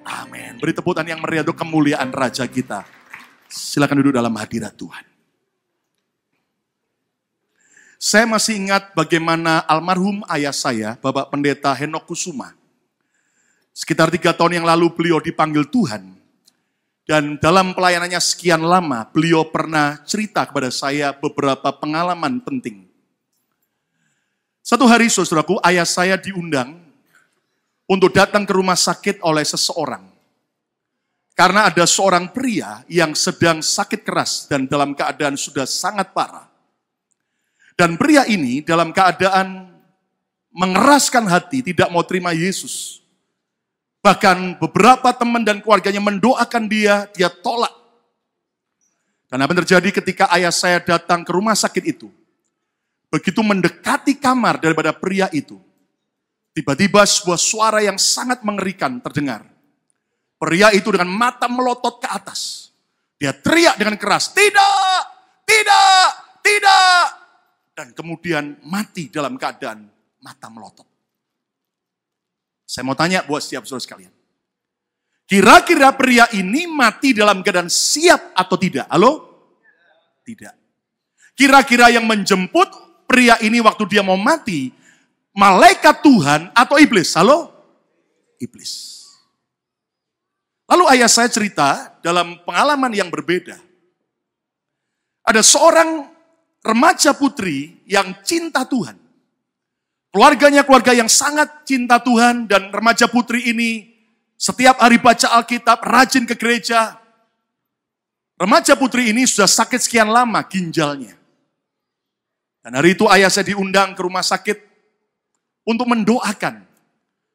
Amin. Beri tepuk tangan yang meriah untuk kemuliaan Raja kita. Silakan duduk dalam hadirat Tuhan. Saya masih ingat bagaimana almarhum ayah saya, Bapak Pendeta Henok Kusuma. Sekitar 3 tahun yang lalu beliau dipanggil Tuhan. Dan dalam pelayanannya sekian lama, beliau pernah cerita kepada saya beberapa pengalaman penting. Satu hari, saudaraku, ayah saya diundang untuk datang ke rumah sakit oleh seseorang. Karena ada seorang pria yang sedang sakit keras dan dalam keadaan sudah sangat parah. Dan pria ini dalam keadaan mengeraskan hati, tidak mau terima Yesus. Bahkan beberapa teman dan keluarganya mendoakan dia tolak. Dan apa yang terjadi ketika ayah saya datang ke rumah sakit itu? Begitu mendekati kamar daripada pria itu, tiba-tiba sebuah suara yang sangat mengerikan terdengar. Pria itu dengan mata melotot ke atas. Dia teriak dengan keras, "Tidak! Tidak! Tidak!" Dan kemudian mati dalam keadaan mata melotot. Saya mau tanya buat setiap saudara sekalian. Kira-kira pria ini mati dalam keadaan siap atau tidak? Halo? Tidak. Kira-kira yang menjemput pria ini waktu dia mau mati, malaikat Tuhan atau iblis? Halo? Iblis. Lalu ayah saya cerita dalam pengalaman yang berbeda. Ada seorang remaja putri yang cinta Tuhan. Keluarganya keluarga yang sangat cinta Tuhan dan remaja putri ini setiap hari baca Alkitab, rajin ke gereja. Remaja putri ini sudah sakit sekian lama ginjalnya. Dan hari itu ayah saya diundang ke rumah sakit untuk mendoakan.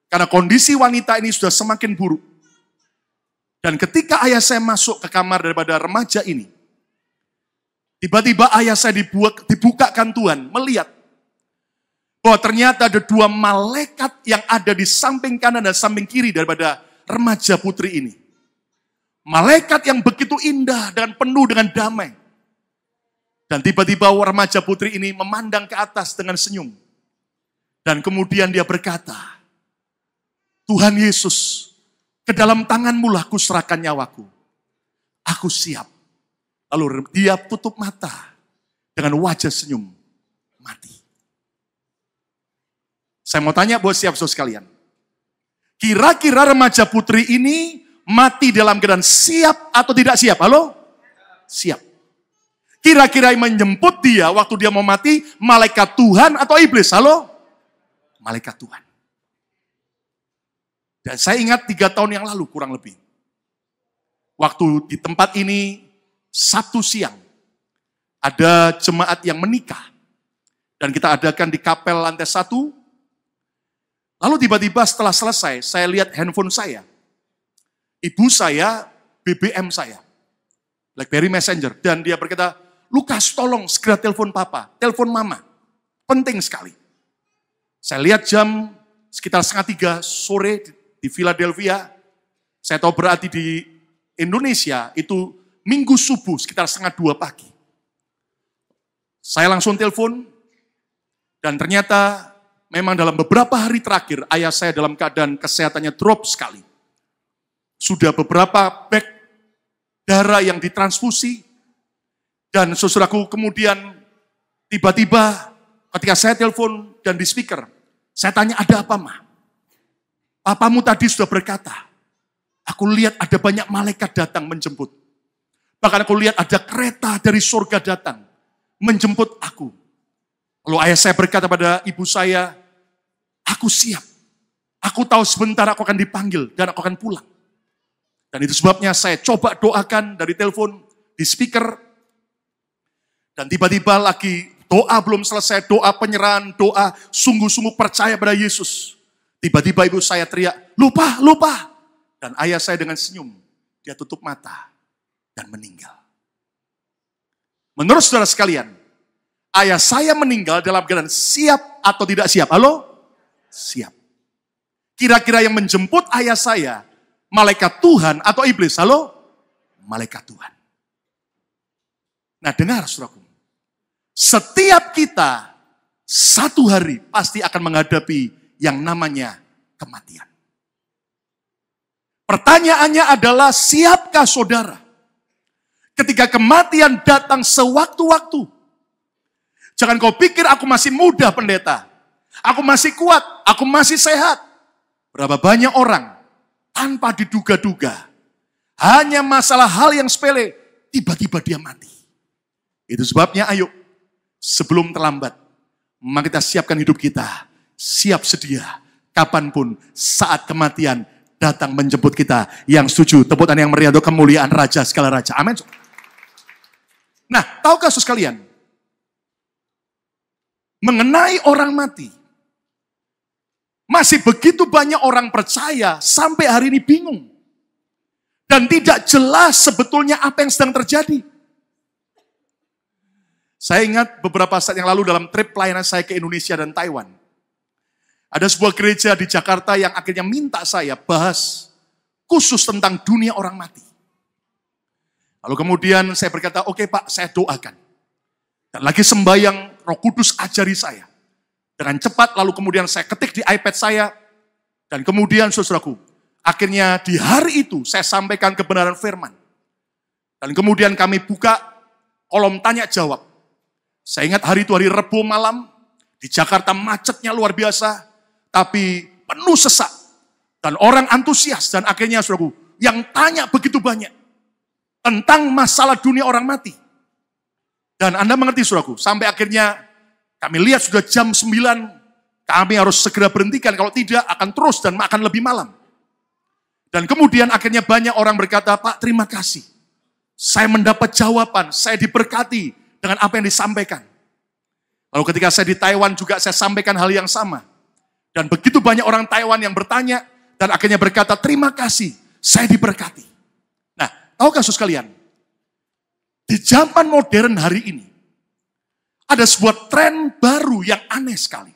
Karena kondisi wanita ini sudah semakin buruk. Dan ketika ayah saya masuk ke kamar daripada remaja ini, tiba-tiba ayah saya dibukakan Tuhan, melihat bahwa ternyata ada 2 malaikat yang ada di samping kanan dan samping kiri daripada remaja putri ini. Malaikat yang begitu indah dan penuh dengan damai. Dan tiba-tiba remaja putri ini memandang ke atas dengan senyum. Dan kemudian dia berkata, "Tuhan Yesus, ke dalam tangan-Mu lah kuserahkan nyawaku. Aku siap." Lalu dia tutup mata dengan wajah senyum, mati. Saya mau tanya buat siap saudara sekalian. Kira-kira remaja putri ini mati dalam keadaan siap atau tidak siap? Halo? Siap. Kira-kira yang menjemput dia waktu dia mau mati, malaikat Tuhan atau iblis? Halo? Malaikat Tuhan. Dan saya ingat 3 tahun yang lalu kurang lebih. Waktu di tempat ini, Sabtu siang, ada jemaat yang menikah. Dan kita adakan di kapel lantai 1. Lalu tiba-tiba setelah selesai, saya lihat handphone saya. Ibu saya, BBM saya. BlackBerry Messenger. Dan dia berkata, "Lukas, tolong segera telepon papa, telepon mama. Penting sekali." Saya lihat jam sekitar 2:30 sore di Philadelphia. Saya tahu berarti di Indonesia itu Minggu subuh sekitar 1:30 pagi. Saya langsung telepon dan ternyata memang dalam beberapa hari terakhir ayah saya dalam keadaan kesehatannya drop sekali. Sudah beberapa bag darah yang ditransfusi dan saudaraku kemudian tiba-tiba ketika saya telepon dan di speaker, saya tanya, "Ada apa, Ma?" "Papamu tadi sudah berkata, aku lihat ada banyak malaikat datang menjemput. Bahkan aku lihat ada kereta dari surga datang, menjemput aku." Lalu ayah saya berkata pada ibu saya, "Aku siap. Aku tahu sebentar aku akan dipanggil dan aku akan pulang." Dan itu sebabnya saya coba doakan dari telepon, di speaker. Dan tiba-tiba lagi doa belum selesai, doa penyerahan, doa sungguh-sungguh percaya pada Yesus. Tiba-tiba ibu saya teriak, "Lupa, lupa." Dan ayah saya dengan senyum, dia tutup mata dan meninggal. Menurut saudara sekalian, ayah saya meninggal dalam keadaan siap atau tidak siap? Halo? Siap. Kira-kira yang menjemput ayah saya, malaikat Tuhan atau iblis? Halo? Malaikat Tuhan. Nah, dengar saudaraku. Setiap kita satu hari pasti akan menghadapi yang namanya kematian. Pertanyaannya adalah, siapkah saudara ketika kematian datang sewaktu-waktu? Jangan kau pikir aku masih muda pendeta, aku masih kuat, aku masih sehat. Berapa banyak orang tanpa diduga-duga, hanya masalah hal yang sepele, tiba-tiba dia mati. Itu sebabnya ayo, sebelum terlambat, mari kita siapkan hidup kita, siap sedia, kapanpun saat kematian datang menjemput kita. Yang setuju, tepuk tangan yang meriah untuk kemuliaan Raja segala Raja. Amin. Nah, tahukah saudara sekalian, mengenai orang mati, masih begitu banyak orang percaya sampai hari ini bingung. Dan tidak jelas sebetulnya apa yang sedang terjadi. Saya ingat beberapa saat yang lalu dalam trip pelayanan saya ke Indonesia dan Taiwan. Ada sebuah gereja di Jakarta yang akhirnya minta saya bahas khusus tentang dunia orang mati. Lalu kemudian saya berkata, oke Pak, saya doakan. Dan lagi sembahyang, Roh Kudus ajari saya. Dengan cepat, lalu kemudian saya ketik di iPad saya. Dan kemudian saudaraku, akhirnya di hari itu saya sampaikan kebenaran firman. Dan kemudian kami buka kolom tanya jawab. Saya ingat hari itu hari Rabu malam, di Jakarta macetnya luar biasa, tapi penuh sesak. Dan orang antusias, dan akhirnya saudaraku, yang tanya begitu banyak tentang masalah dunia orang mati. Dan Anda mengerti saudaraku, sampai akhirnya kami lihat sudah jam 9, kami harus segera berhentikan, kalau tidak akan terus dan akan lebih malam. Dan kemudian akhirnya banyak orang berkata, Pak terima kasih, saya mendapat jawaban, saya diberkati dengan apa yang disampaikan. Lalu ketika saya di Taiwan juga saya sampaikan hal yang sama. Dan begitu banyak orang Taiwan yang bertanya, dan akhirnya berkata, terima kasih, saya diberkati. Nah, tahukah saudara sekalian, di zaman modern hari ini, ada sebuah tren baru yang aneh sekali.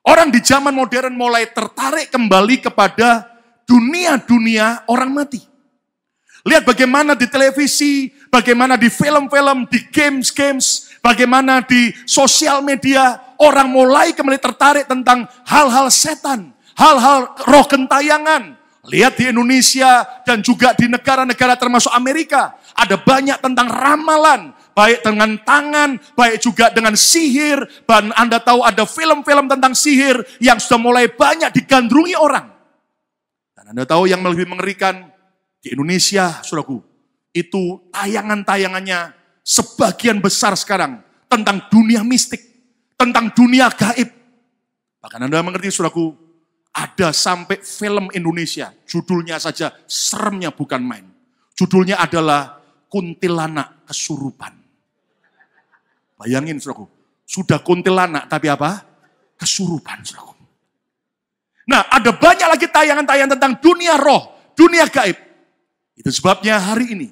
Orang di zaman modern mulai tertarik kembali kepada dunia-dunia orang mati. Lihat bagaimana di televisi, bagaimana di film-film, di games-games, bagaimana di sosial media, orang mulai kembali tertarik tentang hal-hal setan, hal-hal roh gentayangan. Lihat di Indonesia dan juga di negara-negara termasuk Amerika, ada banyak tentang ramalan, baik dengan tangan, baik juga dengan sihir. Dan Anda tahu ada film-film tentang sihir yang sudah mulai banyak digandrungi orang. Dan Anda tahu yang lebih mengerikan, di Indonesia, saudaraku, itu tayangan-tayangannya sebagian besar sekarang tentang dunia mistik, tentang dunia gaib. Bahkan Anda mengerti, saudaraku, ada sampai film Indonesia, judulnya saja seremnya bukan main. Judulnya adalah Kuntilanak Kesurupan. Bayangin, saudaraku, sudah kuntilanak tapi apa? Kesurupan, saudaraku. Nah, ada banyak lagi tayangan-tayangan tentang dunia roh, dunia gaib. Itu sebabnya hari ini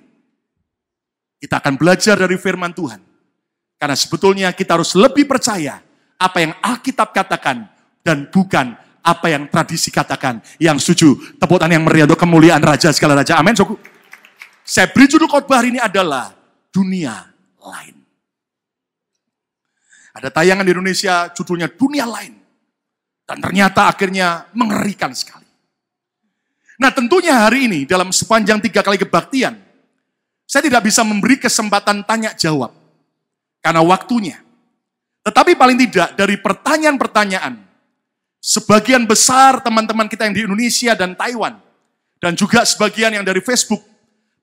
kita akan belajar dari firman Tuhan. Karena sebetulnya kita harus lebih percaya apa yang Alkitab katakan dan bukan apa yang tradisi katakan. Yang setuju, tepuk tangan yang meriah untuk kemuliaan Raja segala Raja. Amin. Saya beri judul khotbah hari ini adalah dunia lain. Ada tayangan di Indonesia judulnya Dunia Lain. Dan ternyata akhirnya mengerikan sekali. Nah tentunya hari ini dalam sepanjang 3 kali kebaktian, saya tidak bisa memberi kesempatan tanya jawab. Karena waktunya. Tetapi paling tidak dari pertanyaan-pertanyaan, sebagian besar teman-teman kita yang di Indonesia dan Taiwan, dan juga sebagian yang dari Facebook,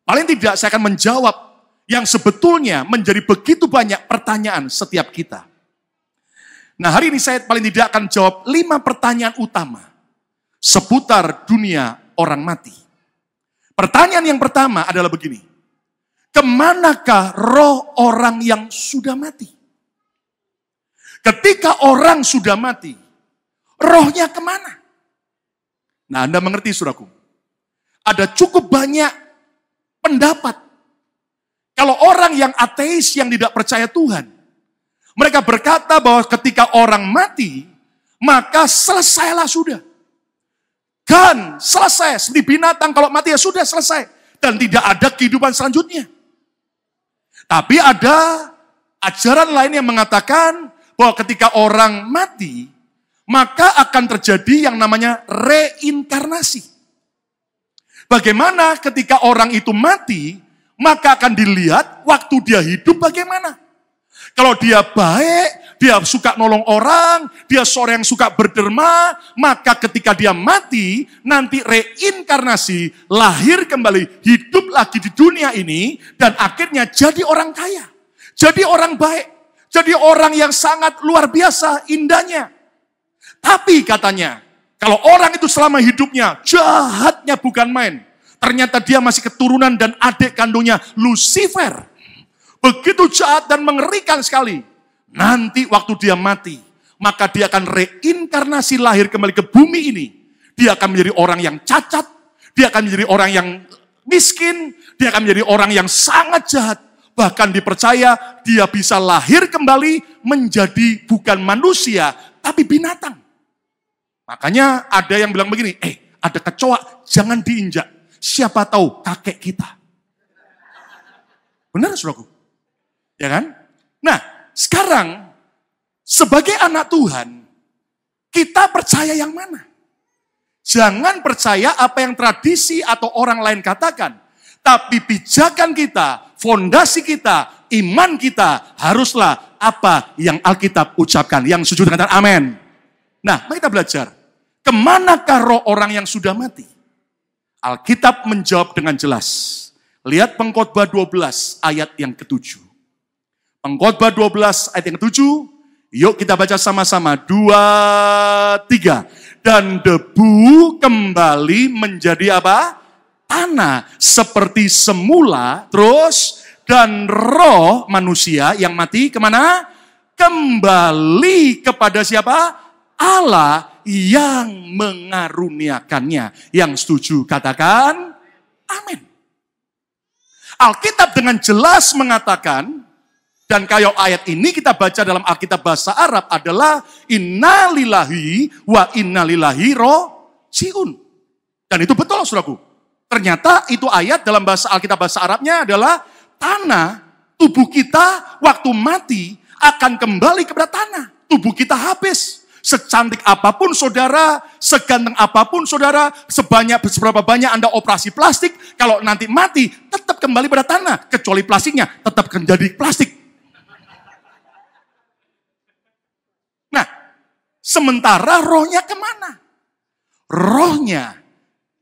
paling tidak saya akan menjawab yang sebetulnya menjadi begitu banyak pertanyaan setiap kita. Nah hari ini saya paling tidak akan jawab 5 pertanyaan utama seputar dunia orang mati. Pertanyaan yang pertama adalah begini. Kemanakah roh orang yang sudah mati? Ketika orang sudah mati, rohnya kemana? Nah Anda mengerti saudaraku. Ada cukup banyak pendapat. Kalau orang yang ateis, yang tidak percaya Tuhan, mereka berkata bahwa ketika orang mati, maka selesailah sudah. Kan selesai, seperti binatang kalau mati ya sudah selesai. Dan tidak ada kehidupan selanjutnya. Tapi ada ajaran lain yang mengatakan bahwa ketika orang mati, maka akan terjadi yang namanya reinkarnasi. Bagaimana ketika orang itu mati, maka akan dilihat waktu dia hidup bagaimana. Kalau dia baik, dia suka nolong orang, dia seorang yang suka berderma, maka ketika dia mati, nanti reinkarnasi, lahir kembali, hidup lagi di dunia ini, dan akhirnya jadi orang kaya. Jadi orang baik, jadi orang yang sangat luar biasa indahnya. Tapi katanya, kalau orang itu selama hidupnya, jahatnya bukan main. Ternyata dia masih keturunan dan adik kandungnya Lucifer. Begitu jahat dan mengerikan sekali. Nanti waktu dia mati, maka dia akan reinkarnasi lahir kembali ke bumi ini. Dia akan menjadi orang yang cacat, dia akan menjadi orang yang miskin, dia akan menjadi orang yang sangat jahat. Bahkan dipercaya dia bisa lahir kembali menjadi bukan manusia, tapi binatang. Makanya ada yang bilang begini, ada kecoa, jangan diinjak. Siapa tahu kakek kita. Benar, saudaraku? Ya kan? Nah, sekarang sebagai anak Tuhan, kita percaya yang mana? Jangan percaya apa yang tradisi atau orang lain katakan. Tapi pijakan kita, fondasi kita, iman kita haruslah apa yang Alkitab ucapkan. Yang setuju dengan amin. Nah, mari kita belajar. Kemanakah roh orang yang sudah mati? Alkitab menjawab dengan jelas. Lihat Pengkhotbah 12 ayat yang ke-7. Pengkhotbah 12 ayat yang ke-7. Yuk kita baca sama-sama. 2, 3. Dan debu kembali menjadi apa? Tanah. Seperti semula. Terus. Dan roh manusia yang mati kemana? Kembali kepada siapa? Allah yang mengaruniakannya. Yang setuju katakan amin. Alkitab dengan jelas mengatakan, dan kayak ayat ini kita baca dalam Alkitab bahasa Arab adalah innalillahi wa innalillahi rojiun. Dan itu betul, saudaraku. Ternyata itu ayat dalam bahasa Alkitab bahasa Arabnya adalah tanah, tubuh kita waktu mati akan kembali kepada tanah. Tubuh kita habis. Secantik apapun saudara, seganteng apapun saudara, seberapa banyak Anda operasi plastik, kalau nanti mati tetap kembali pada tanah, kecuali plastiknya tetap menjadi plastik. Nah, sementara rohnya kemana? Rohnya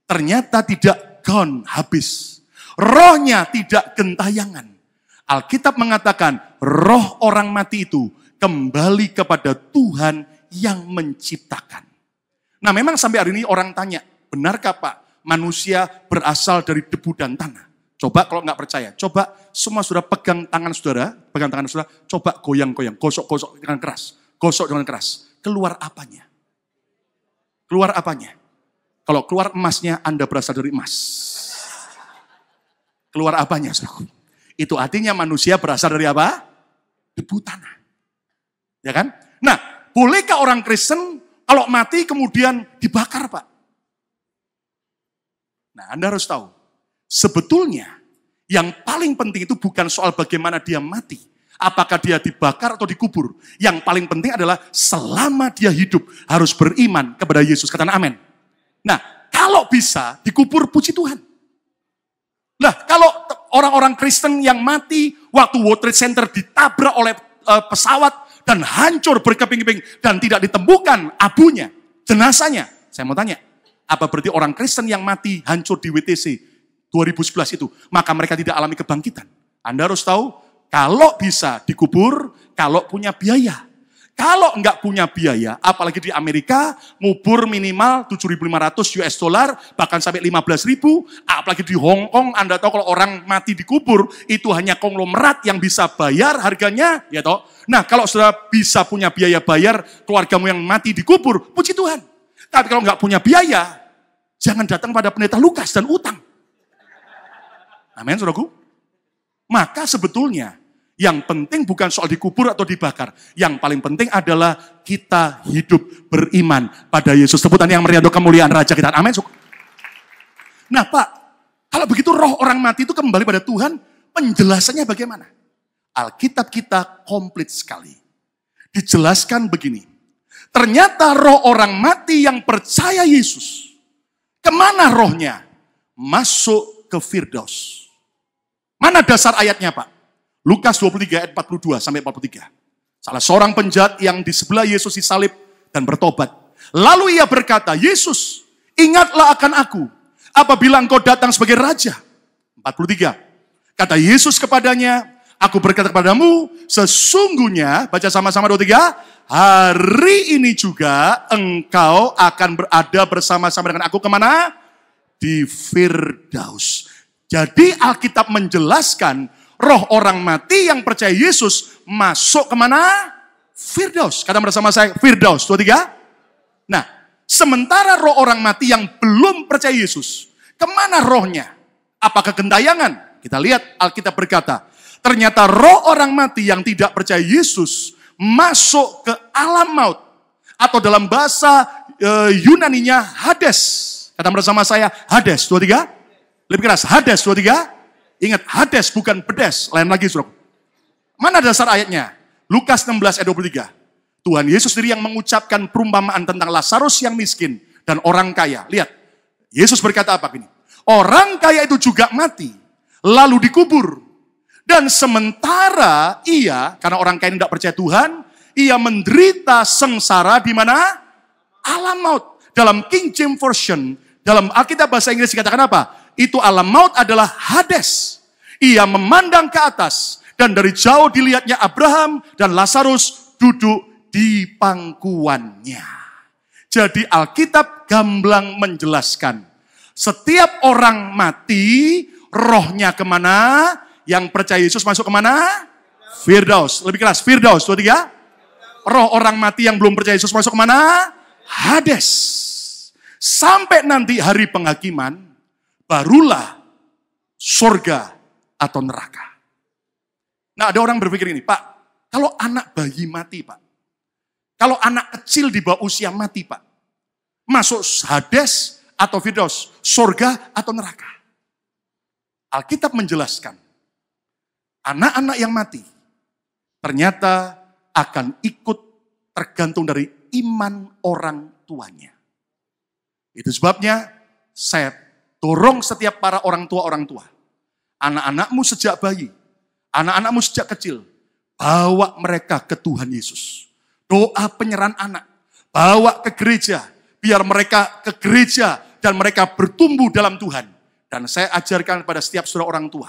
ternyata tidak gone, habis. Rohnya tidak gentayangan. Alkitab mengatakan roh orang mati itu kembali kepada Tuhan yang menciptakan. Nah, memang sampai hari ini orang tanya, benarkah Pak manusia berasal dari debu dan tanah? Coba kalau nggak percaya, coba semua saudara pegang tangan saudara, coba goyang-goyang, gosok-gosok dengan keras, gosok dengan keras. Keluar apanya? Keluar apanya? Kalau keluar emasnya, Anda berasal dari emas. Keluar apanya, saudara? Itu artinya manusia berasal dari apa? Debu tanah. Ya kan? Nah, bolehkah orang Kristen kalau mati kemudian dibakar, Pak? Nah, Anda harus tahu. Sebetulnya yang paling penting itu bukan soal bagaimana dia mati. Apakah dia dibakar atau dikubur. Yang paling penting adalah selama dia hidup harus beriman kepada Yesus. Katakan amin. Nah, kalau bisa dikubur, puji Tuhan. Nah, kalau orang-orang Kristen yang mati waktu World Trade Center ditabrak oleh pesawat, dan hancur berkeping-keping dan tidak ditemukan abunya, jenazahnya. Saya mau tanya, apa berarti orang Kristen yang mati hancur di WTC 2011 itu, maka mereka tidak alami kebangkitan? Anda harus tahu, kalau bisa dikubur, kalau punya biaya. Kalau enggak punya biaya, apalagi di Amerika, ngubur minimal 7.500 US dollar, bahkan sampai 15.000, apalagi di Hong Kong, Anda tahu kalau orang mati dikubur, itu hanya konglomerat yang bisa bayar harganya, ya toh. Nah, kalau sudah bisa punya biaya bayar, keluargamu yang mati dikubur, puji Tuhan. Tapi kalau enggak punya biaya, jangan datang pada pendeta Lukas dan utang. Amin, saudaraku. Maka sebetulnya, yang penting bukan soal dikubur atau dibakar. Yang paling penting adalah kita hidup beriman pada Yesus. Sebutan yang meriah untuk kemuliaan Raja kita. Amin. Nah Pak, kalau begitu roh orang mati itu kembali pada Tuhan, penjelasannya bagaimana? Alkitab kita komplit sekali. Dijelaskan begini. Ternyata roh orang mati yang percaya Yesus. Kemana rohnya? masuk ke Firdaus. Mana dasar ayatnya, Pak? Lukas 23 ayat 42 sampai 43. Salah seorang penjahat yang di sebelah Yesus disalib dan bertobat. Lalu ia berkata, Yesus, ingatlah akan aku apabila engkau datang sebagai raja. 43. Kata Yesus kepadanya, aku berkata kepadamu, sesungguhnya, baca sama-sama 23, hari ini juga engkau akan berada bersama-sama dengan aku kemana? Di Firdaus. Jadi Alkitab menjelaskan, roh orang mati yang percaya Yesus masuk kemana? Firdaus. Kata bersama saya, Firdaus. 23. Nah, sementara roh orang mati yang belum percaya Yesus, kemana rohnya? Apakah gentayangan? Kita lihat Alkitab berkata, ternyata roh orang mati yang tidak percaya Yesus masuk ke alam maut. Atau dalam bahasa Yunaninya Hades. Kata bersama saya, Hades. 23. Lebih keras, Hades. 23. Ingat, Hades bukan bedes. Lain lagi, saudara. Mana dasar ayatnya? Lukas 16 ayat 23. Tuhan Yesus sendiri yang mengucapkan perumpamaan tentang Lazarus yang miskin dan orang kaya. Lihat, Yesus berkata apa ini? Orang kaya itu juga mati, lalu dikubur. Dan sementara ia, karena orang kaya tidak percaya Tuhan, ia menderita sengsara di mana? Alam maut. Dalam King James Version, dalam Alkitab bahasa Inggris dikatakan apa? Itu alam maut adalah Hades. Ia memandang ke atas, dan dari jauh dilihatnya Abraham dan Lazarus duduk di pangkuannya. Jadi Alkitab gamblang menjelaskan, setiap orang mati, rohnya kemana? Yang percaya Yesus masuk kemana? Firdaus. Lebih keras, Firdaus. 23. Roh orang mati yang belum percaya Yesus masuk kemana? Hades. Sampai nanti hari penghakiman, barulah surga atau neraka. Nah, ada orang berpikir ini, Pak, kalau anak bayi mati, Pak, kalau anak kecil di bawah usia mati, Pak, masuk Hades atau Firdaus, surga atau neraka? Alkitab menjelaskan, anak-anak yang mati ternyata akan ikut tergantung dari iman orang tuanya. Itu sebabnya saya dorong setiap para orang tua, anak-anakmu sejak bayi, anak-anakmu sejak kecil, bawa mereka ke Tuhan Yesus. Doa penyerahan anak, bawa ke gereja, biar mereka ke gereja dan mereka bertumbuh dalam Tuhan. Dan saya ajarkan kepada setiap saudara orang tua.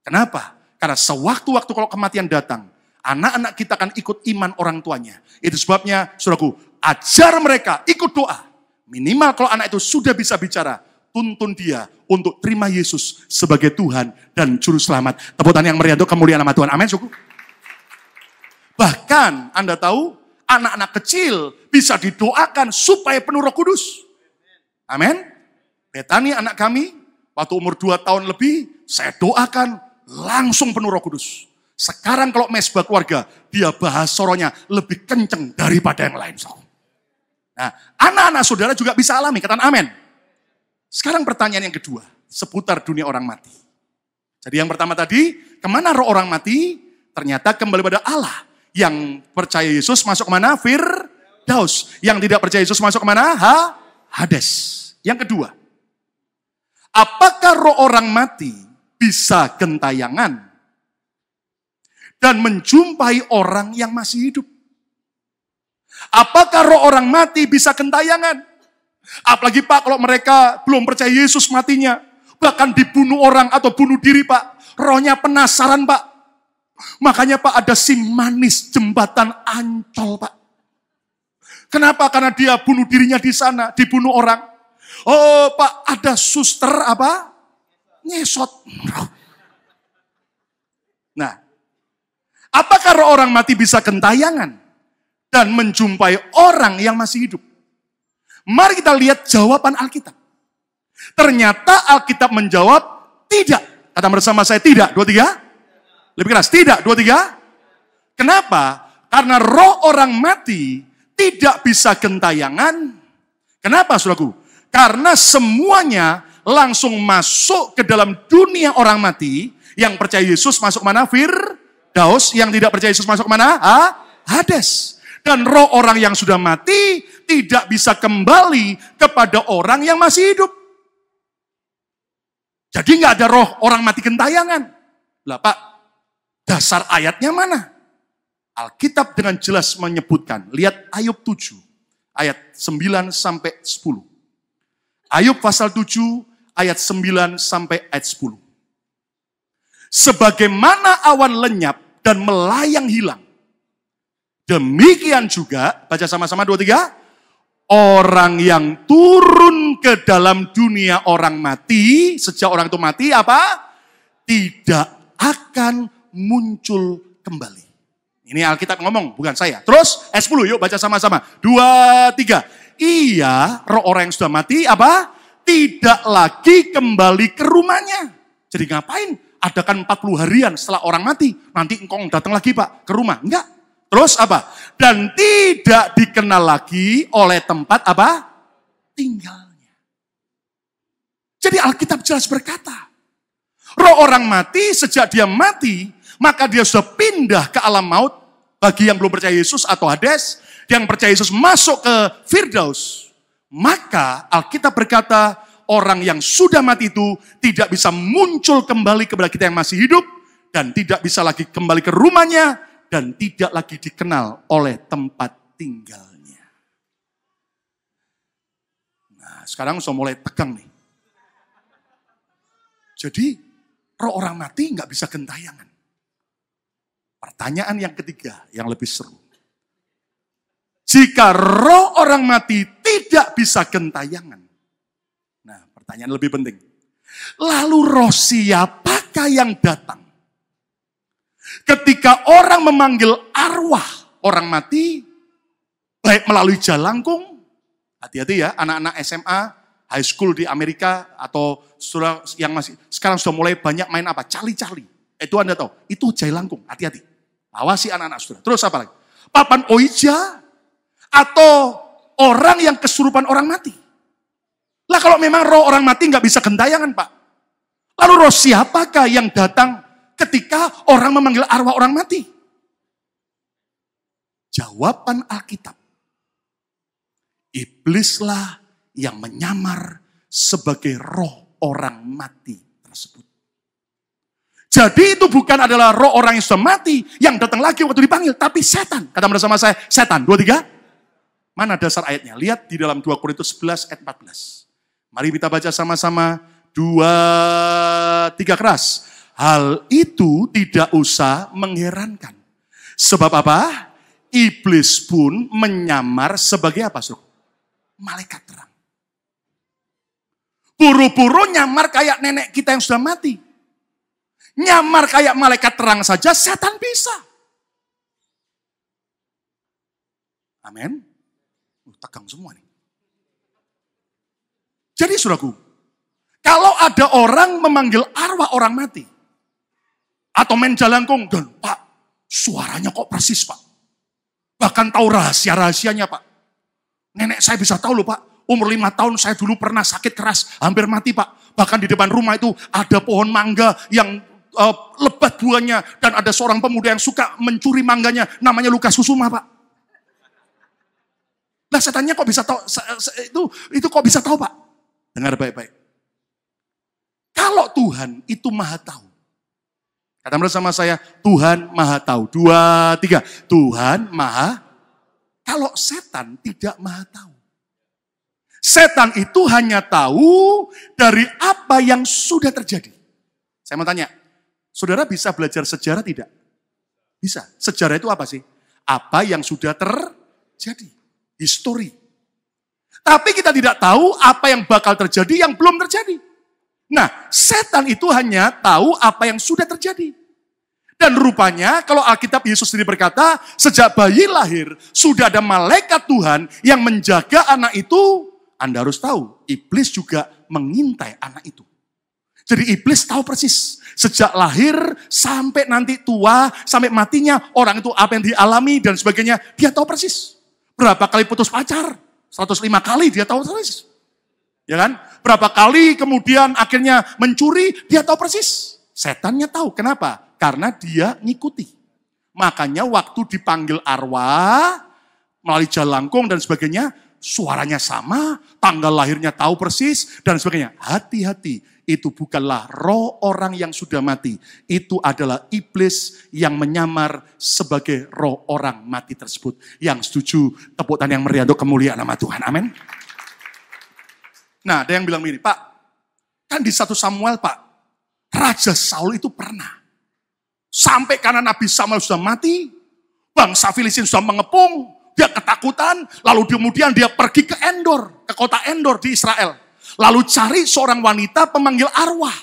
Kenapa? Karena sewaktu-waktu kalau kematian datang, anak-anak kita akan ikut iman orang tuanya. Itu sebabnya, saudaraku, ajar mereka ikut doa. Minimal kalau anak itu sudah bisa bicara, tuntun dia untuk terima Yesus sebagai Tuhan dan Juru Selamat. Tepuk tangan yang meriah untuk kemuliaan nama Tuhan. Amin, suku. Bahkan, Anda tahu, anak-anak kecil bisa didoakan supaya penuh Roh Kudus. Amin. Betani anak kami, waktu umur 2 tahun lebih, saya doakan langsung penuh Roh Kudus. Sekarang kalau mesbah keluarga, dia bahas soronya lebih kenceng daripada yang lain. Nah, anak-anak saudara juga bisa alami, katakan amin. Sekarang pertanyaan yang kedua, seputar dunia orang mati. Jadi yang pertama tadi, kemana roh orang mati? Ternyata kembali pada Allah. Yang percaya Yesus masuk kemana? Firdaus. Yang tidak percaya Yesus masuk kemana? Hades. Yang kedua, apakah roh orang mati bisa gentayangan dan menjumpai orang yang masih hidup? Apakah roh orang mati bisa gentayangan? Apalagi Pak, kalau mereka belum percaya Yesus matinya, bahkan dibunuh orang atau bunuh diri Pak, rohnya penasaran Pak. Makanya Pak ada si manis jembatan Ancol Pak. Kenapa? Karena dia bunuh dirinya di sana, dibunuh orang. Oh Pak, ada suster apa? Ngesot. Nah, apakah roh orang mati bisa gentayangan dan menjumpai orang yang masih hidup? Mari kita lihat jawaban Alkitab. Ternyata Alkitab menjawab tidak. Kata bersama saya tidak. 23. Lebih keras, tidak. 23. Kenapa? Karena roh orang mati tidak bisa gentayangan. Kenapa, saudaraku? Karena semuanya langsung masuk ke dalam dunia orang mati. Yang percaya Yesus masuk mana? Firdaus. Yang tidak percaya Yesus masuk mana? Hades. Dan roh orang yang sudah mati tidak bisa kembali kepada orang yang masih hidup. Jadi nggak ada roh orang mati gentayangan. Lah Pak, dasar ayatnya mana? Alkitab dengan jelas menyebutkan. Lihat Ayub 7, ayat 9 sampai 10. Ayub pasal 7, ayat 9 sampai ayat 10. Sebagaimana awan lenyap dan melayang hilang. Demikian juga, baca sama-sama 2, 3. Orang yang turun ke dalam dunia orang mati, sejak orang itu mati apa? Tidak akan muncul kembali. Ini Alkitab ngomong, bukan saya. Terus, ayat 10 yuk baca sama-sama. 2, 3. Ia, roh orang yang sudah mati apa? Tidak lagi kembali ke rumahnya. Jadi ngapain? Adakan 40 harian setelah orang mati. Nanti engkau datang lagi Pak ke rumah. Enggak. Terus apa? Dan tidak dikenal lagi oleh tempat apa? Tinggalnya. Jadi Alkitab jelas berkata, roh orang mati sejak dia mati, maka dia sudah pindah ke alam maut. Bagi yang belum percaya Yesus atau Hades, yang percaya Yesus masuk ke Firdaus. Maka Alkitab berkata, orang yang sudah mati itu tidak bisa muncul kembali kepada kita yang masih hidup, dan tidak bisa lagi kembali ke rumahnya, dan tidak lagi dikenal oleh tempat tinggalnya. Nah, sekarang sudah mulai tegang nih. Jadi, roh orang mati nggak bisa gentayangan. Pertanyaan yang ketiga, yang lebih seru. Jika roh orang mati tidak bisa gentayangan. Nah, pertanyaan lebih penting. Lalu roh siapakah yang datang? Ketika orang memanggil arwah orang mati, baik melalui jalangkung, hati-hati ya anak-anak SMA, high school di Amerika, atau saudara yang masih, sekarang sudah mulai banyak main apa? Cali-cali. Itu Anda tahu, itu jalangkung, hati-hati. Awasi anak-anak saudara. Terus apa lagi? Papan oija, atau orang yang kesurupan orang mati. Lah kalau memang roh orang mati nggak bisa gentayangan Pak. Lalu roh siapakah yang datang ketika orang memanggil arwah orang mati? Jawaban Alkitab. Iblislah yang menyamar sebagai roh orang mati tersebut. Jadi itu bukan adalah roh orang yang sudah mati yang datang lagi waktu dipanggil, tapi setan. Kata bersama saya, setan. 2, 3. Mana dasar ayatnya? Lihat di dalam 2 Korintus 11 ayat 14. Mari kita baca sama-sama. 2, 3 keras. Hal itu tidak usah mengherankan. Sebab apa? Iblis pun menyamar sebagai apa, Saudara? Malaikat terang. Buru-buru nyamar kayak nenek kita yang sudah mati. Nyamar kayak malaikat terang saja, setan bisa. Amin. Tegang semua nih. Jadi saudaraku, kalau ada orang memanggil arwah orang mati, atau main jalangkung, dan Pak, suaranya kok persis Pak. Bahkan tahu rahasia-rahasianya Pak. Nenek saya bisa tahu loh Pak, umur 5 tahun saya dulu pernah sakit keras, hampir mati Pak. Bahkan di depan rumah itu ada pohon mangga yang lebat buahnya, dan ada seorang pemuda yang suka mencuri mangganya, namanya Lukas Kusuma Pak. Nah setannya kok bisa tahu, itu kok bisa tahu Pak? Dengar baik-baik. Kalau Tuhan itu maha tahu. Kata bersama saya, Tuhan maha tahu. 2, 3. Tuhan maha. Kalau setan tidak maha tahu. Setan itu hanya tahu dari apa yang sudah terjadi. Saya mau tanya, saudara bisa belajar sejarah tidak? Bisa. Sejarah itu apa sih? Apa yang sudah terjadi. History. Tapi kita tidak tahu apa yang bakal terjadi yang belum terjadi. Nah, setan itu hanya tahu apa yang sudah terjadi. Dan rupanya kalau Alkitab Yesus sendiri berkata, sejak bayi lahir sudah ada malaikat Tuhan yang menjaga anak itu. Anda harus tahu, iblis juga mengintai anak itu. Jadi iblis tahu persis, sejak lahir sampai nanti tua, sampai matinya orang itu apa yang dialami dan sebagainya, dia tahu persis. Berapa kali putus pacar? 105 kali dia tahu persis. Ya kan? Berapa kali kemudian akhirnya mencuri, dia tahu persis. Setannya tahu, kenapa? Karena dia ngikuti. Makanya waktu dipanggil arwah, melalui jalangkung dan sebagainya, suaranya sama, tanggal lahirnya tahu persis, dan sebagainya. Hati-hati, itu bukanlah roh orang yang sudah mati. Itu adalah iblis yang menyamar sebagai roh orang mati tersebut. Yang setuju, tepuk tangan yang meriah untuk kemuliaan nama Tuhan. Amin. Nah, ada yang bilang begini, Pak, kan di 1 Samuel, Pak, Raja Saul itu pernah. Sampai karena Nabi Samuel sudah mati, bangsa Filistin sudah mengepung, dia ketakutan, lalu kemudian dia pergi ke Endor, ke kota Endor di Israel. Lalu cari seorang wanita pemanggil arwah.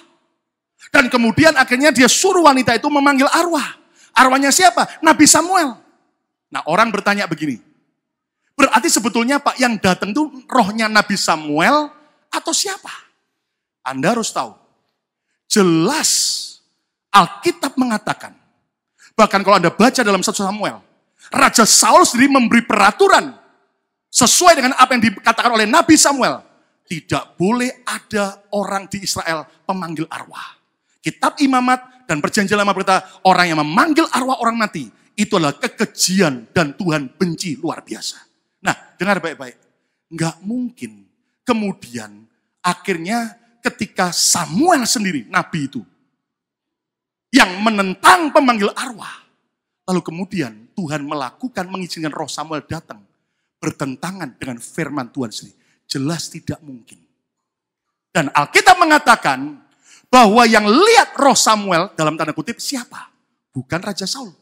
Dan kemudian akhirnya dia suruh wanita itu memanggil arwah. Arwahnya siapa? Nabi Samuel. Nah, orang bertanya begini, berarti sebetulnya Pak yang datang itu rohnya Nabi Samuel atau siapa? Anda harus tahu, jelas Alkitab mengatakan, bahkan kalau Anda baca dalam 1 Samuel, Raja Saul sendiri memberi peraturan sesuai dengan apa yang dikatakan oleh Nabi Samuel. Tidak boleh ada orang di Israel pemanggil arwah. Kitab Imamat dan Perjanjian Lama berkata, orang yang memanggil arwah orang mati, itu adalah kekejian dan Tuhan benci luar biasa. Nah, dengar baik-baik. Nggak mungkin kemudian akhirnya ketika Samuel sendiri, Nabi itu, yang menentang pemanggil arwah. Lalu kemudian Tuhan melakukan mengizinkan roh Samuel datang. Bertentangan dengan firman Tuhan sendiri. Jelas tidak mungkin. Dan Alkitab mengatakan bahwa yang lihat roh Samuel dalam tanda kutip siapa? Bukan Raja Saul.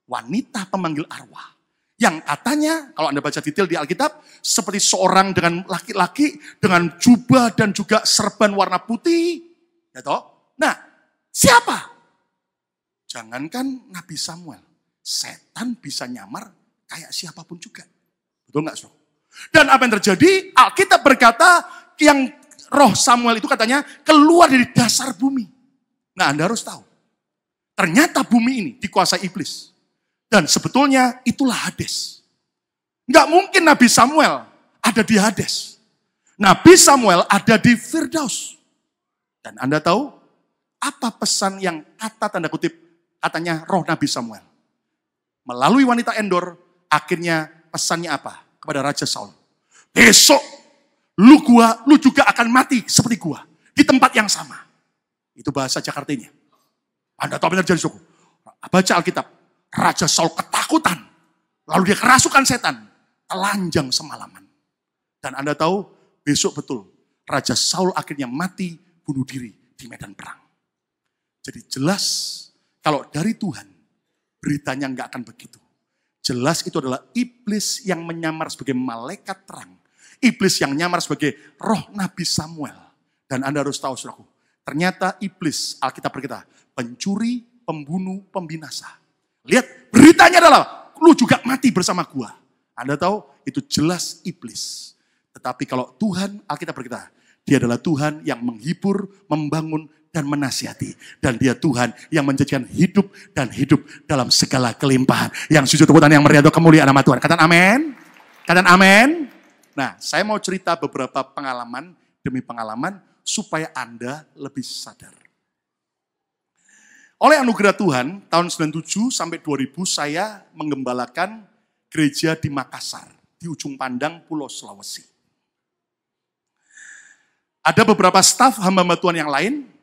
Wanita pemanggil arwah. Yang katanya, kalau Anda baca detail di Alkitab, seperti seorang dengan laki-laki, dengan jubah dan juga serban warna putih. Ya toh? Nah, siapa? Jangankan Nabi Samuel, setan bisa nyamar kayak siapapun juga. Betul nggak, Saudara? Dan apa yang terjadi? Alkitab berkata yang roh Samuel itu katanya keluar dari dasar bumi. Nah, Anda harus tahu. Ternyata bumi ini dikuasai iblis. Dan sebetulnya itulah Hades. Nggak mungkin Nabi Samuel ada di Hades. Nabi Samuel ada di Firdaus. Dan Anda tahu apa pesan yang kata tanda kutip katanya roh Nabi Samuel. Melalui wanita Endor, akhirnya pesannya apa? Kepada Raja Saul. Besok, lu juga akan mati seperti gua. Di tempat yang sama. Itu bahasa Jakartanya. Anda tahu benar jadi suku. Baca Alkitab. Raja Saul ketakutan. Lalu dia kerasukan setan. Telanjang semalaman. Dan Anda tahu, besok betul. Raja Saul akhirnya mati, bunuh diri di medan perang. Jadi jelas, kalau dari Tuhan, beritanya nggak akan begitu. Jelas itu adalah iblis yang menyamar sebagai malaikat terang. Iblis yang nyamar sebagai roh Nabi Samuel. Dan Anda harus tahu, saudaraku, ternyata iblis, Alkitab berkata, pencuri, pembunuh, pembinasa. Lihat, beritanya adalah, lu juga mati bersama gua. Anda tahu, itu jelas iblis. Tetapi kalau Tuhan, Alkitab berkata, dia adalah Tuhan yang menghibur, membangun, dan menasihati. Dan dia Tuhan yang menjadikan hidup dan hidup dalam segala kelimpahan. Yang sujud tepukan yang meriah kemuliaan nama Tuhan. Katakan amin. Katakan amin. Nah, saya mau cerita beberapa pengalaman demi pengalaman supaya Anda lebih sadar. Oleh anugerah Tuhan, tahun 97 sampai 2000 saya menggembalakan gereja di Makassar, di ujung pandang Pulau Sulawesi. Ada beberapa staf hamba-hamba Tuhan yang lain.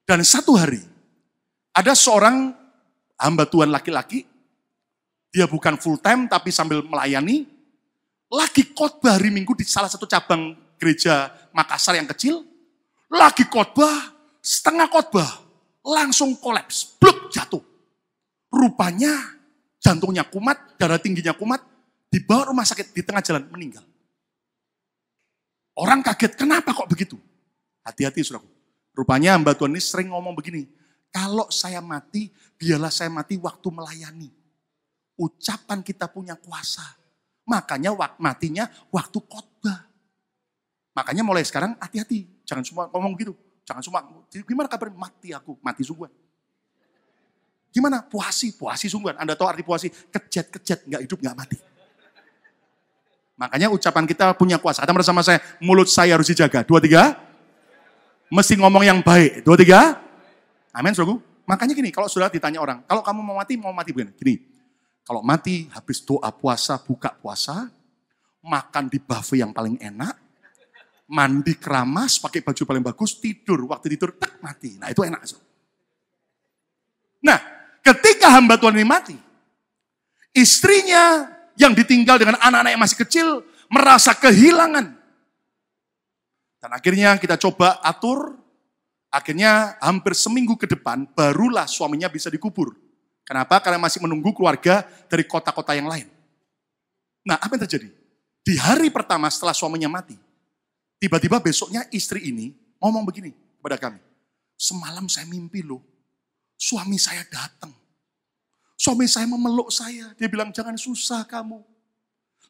Dan satu hari, ada seorang hamba Tuhan laki-laki, dia bukan full time tapi sambil melayani, lagi khotbah hari Minggu di salah satu cabang gereja Makassar yang kecil, lagi khotbah, setengah khotbah, langsung kolaps, bluk jatuh. Rupanya jantungnya kumat, darah tingginya kumat, dibawa rumah sakit di tengah jalan meninggal. Orang kaget, kenapa kok begitu? Hati-hati saudaraku. Rupanya hamba Tuhan ini sering ngomong begini, kalau saya mati, biarlah saya mati waktu melayani. Ucapan kita punya kuasa. Makanya matinya waktu khotbah. Makanya mulai sekarang hati-hati. Jangan semua ngomong gitu. Jangan semua, gimana kabar? Mati aku, mati sungguhan. Gimana? Puasi sungguhan. Anda tahu arti puasi? Kejat, nggak hidup, nggak mati. Makanya ucapan kita punya kuasa. Kata bersama saya, mulut saya harus dijaga. 2, 3. Mesti ngomong yang baik. 2, 3. Amin, saudaraku. Makanya gini, kalau sudah ditanya orang, kalau kamu mau mati begini. Gini, kalau mati habis doa puasa, buka puasa, makan di buffet yang paling enak, mandi keramas, pakai baju paling bagus, tidur. Waktu tidur, tak mati. Nah itu enak. Nah, ketika hamba Tuhan ini mati, istrinya yang ditinggal dengan anak-anak yang masih kecil, merasa kehilangan. Dan akhirnya kita coba atur, akhirnya hampir seminggu ke depan, barulah suaminya bisa dikubur. Kenapa? Karena masih menunggu keluarga dari kota-kota yang lain. Nah, apa yang terjadi? Di hari pertama setelah suaminya mati, tiba-tiba besoknya istri ini ngomong begini kepada kami. Semalam saya mimpi loh, suami saya datang. Suami saya memeluk saya. Dia bilang, jangan susah kamu.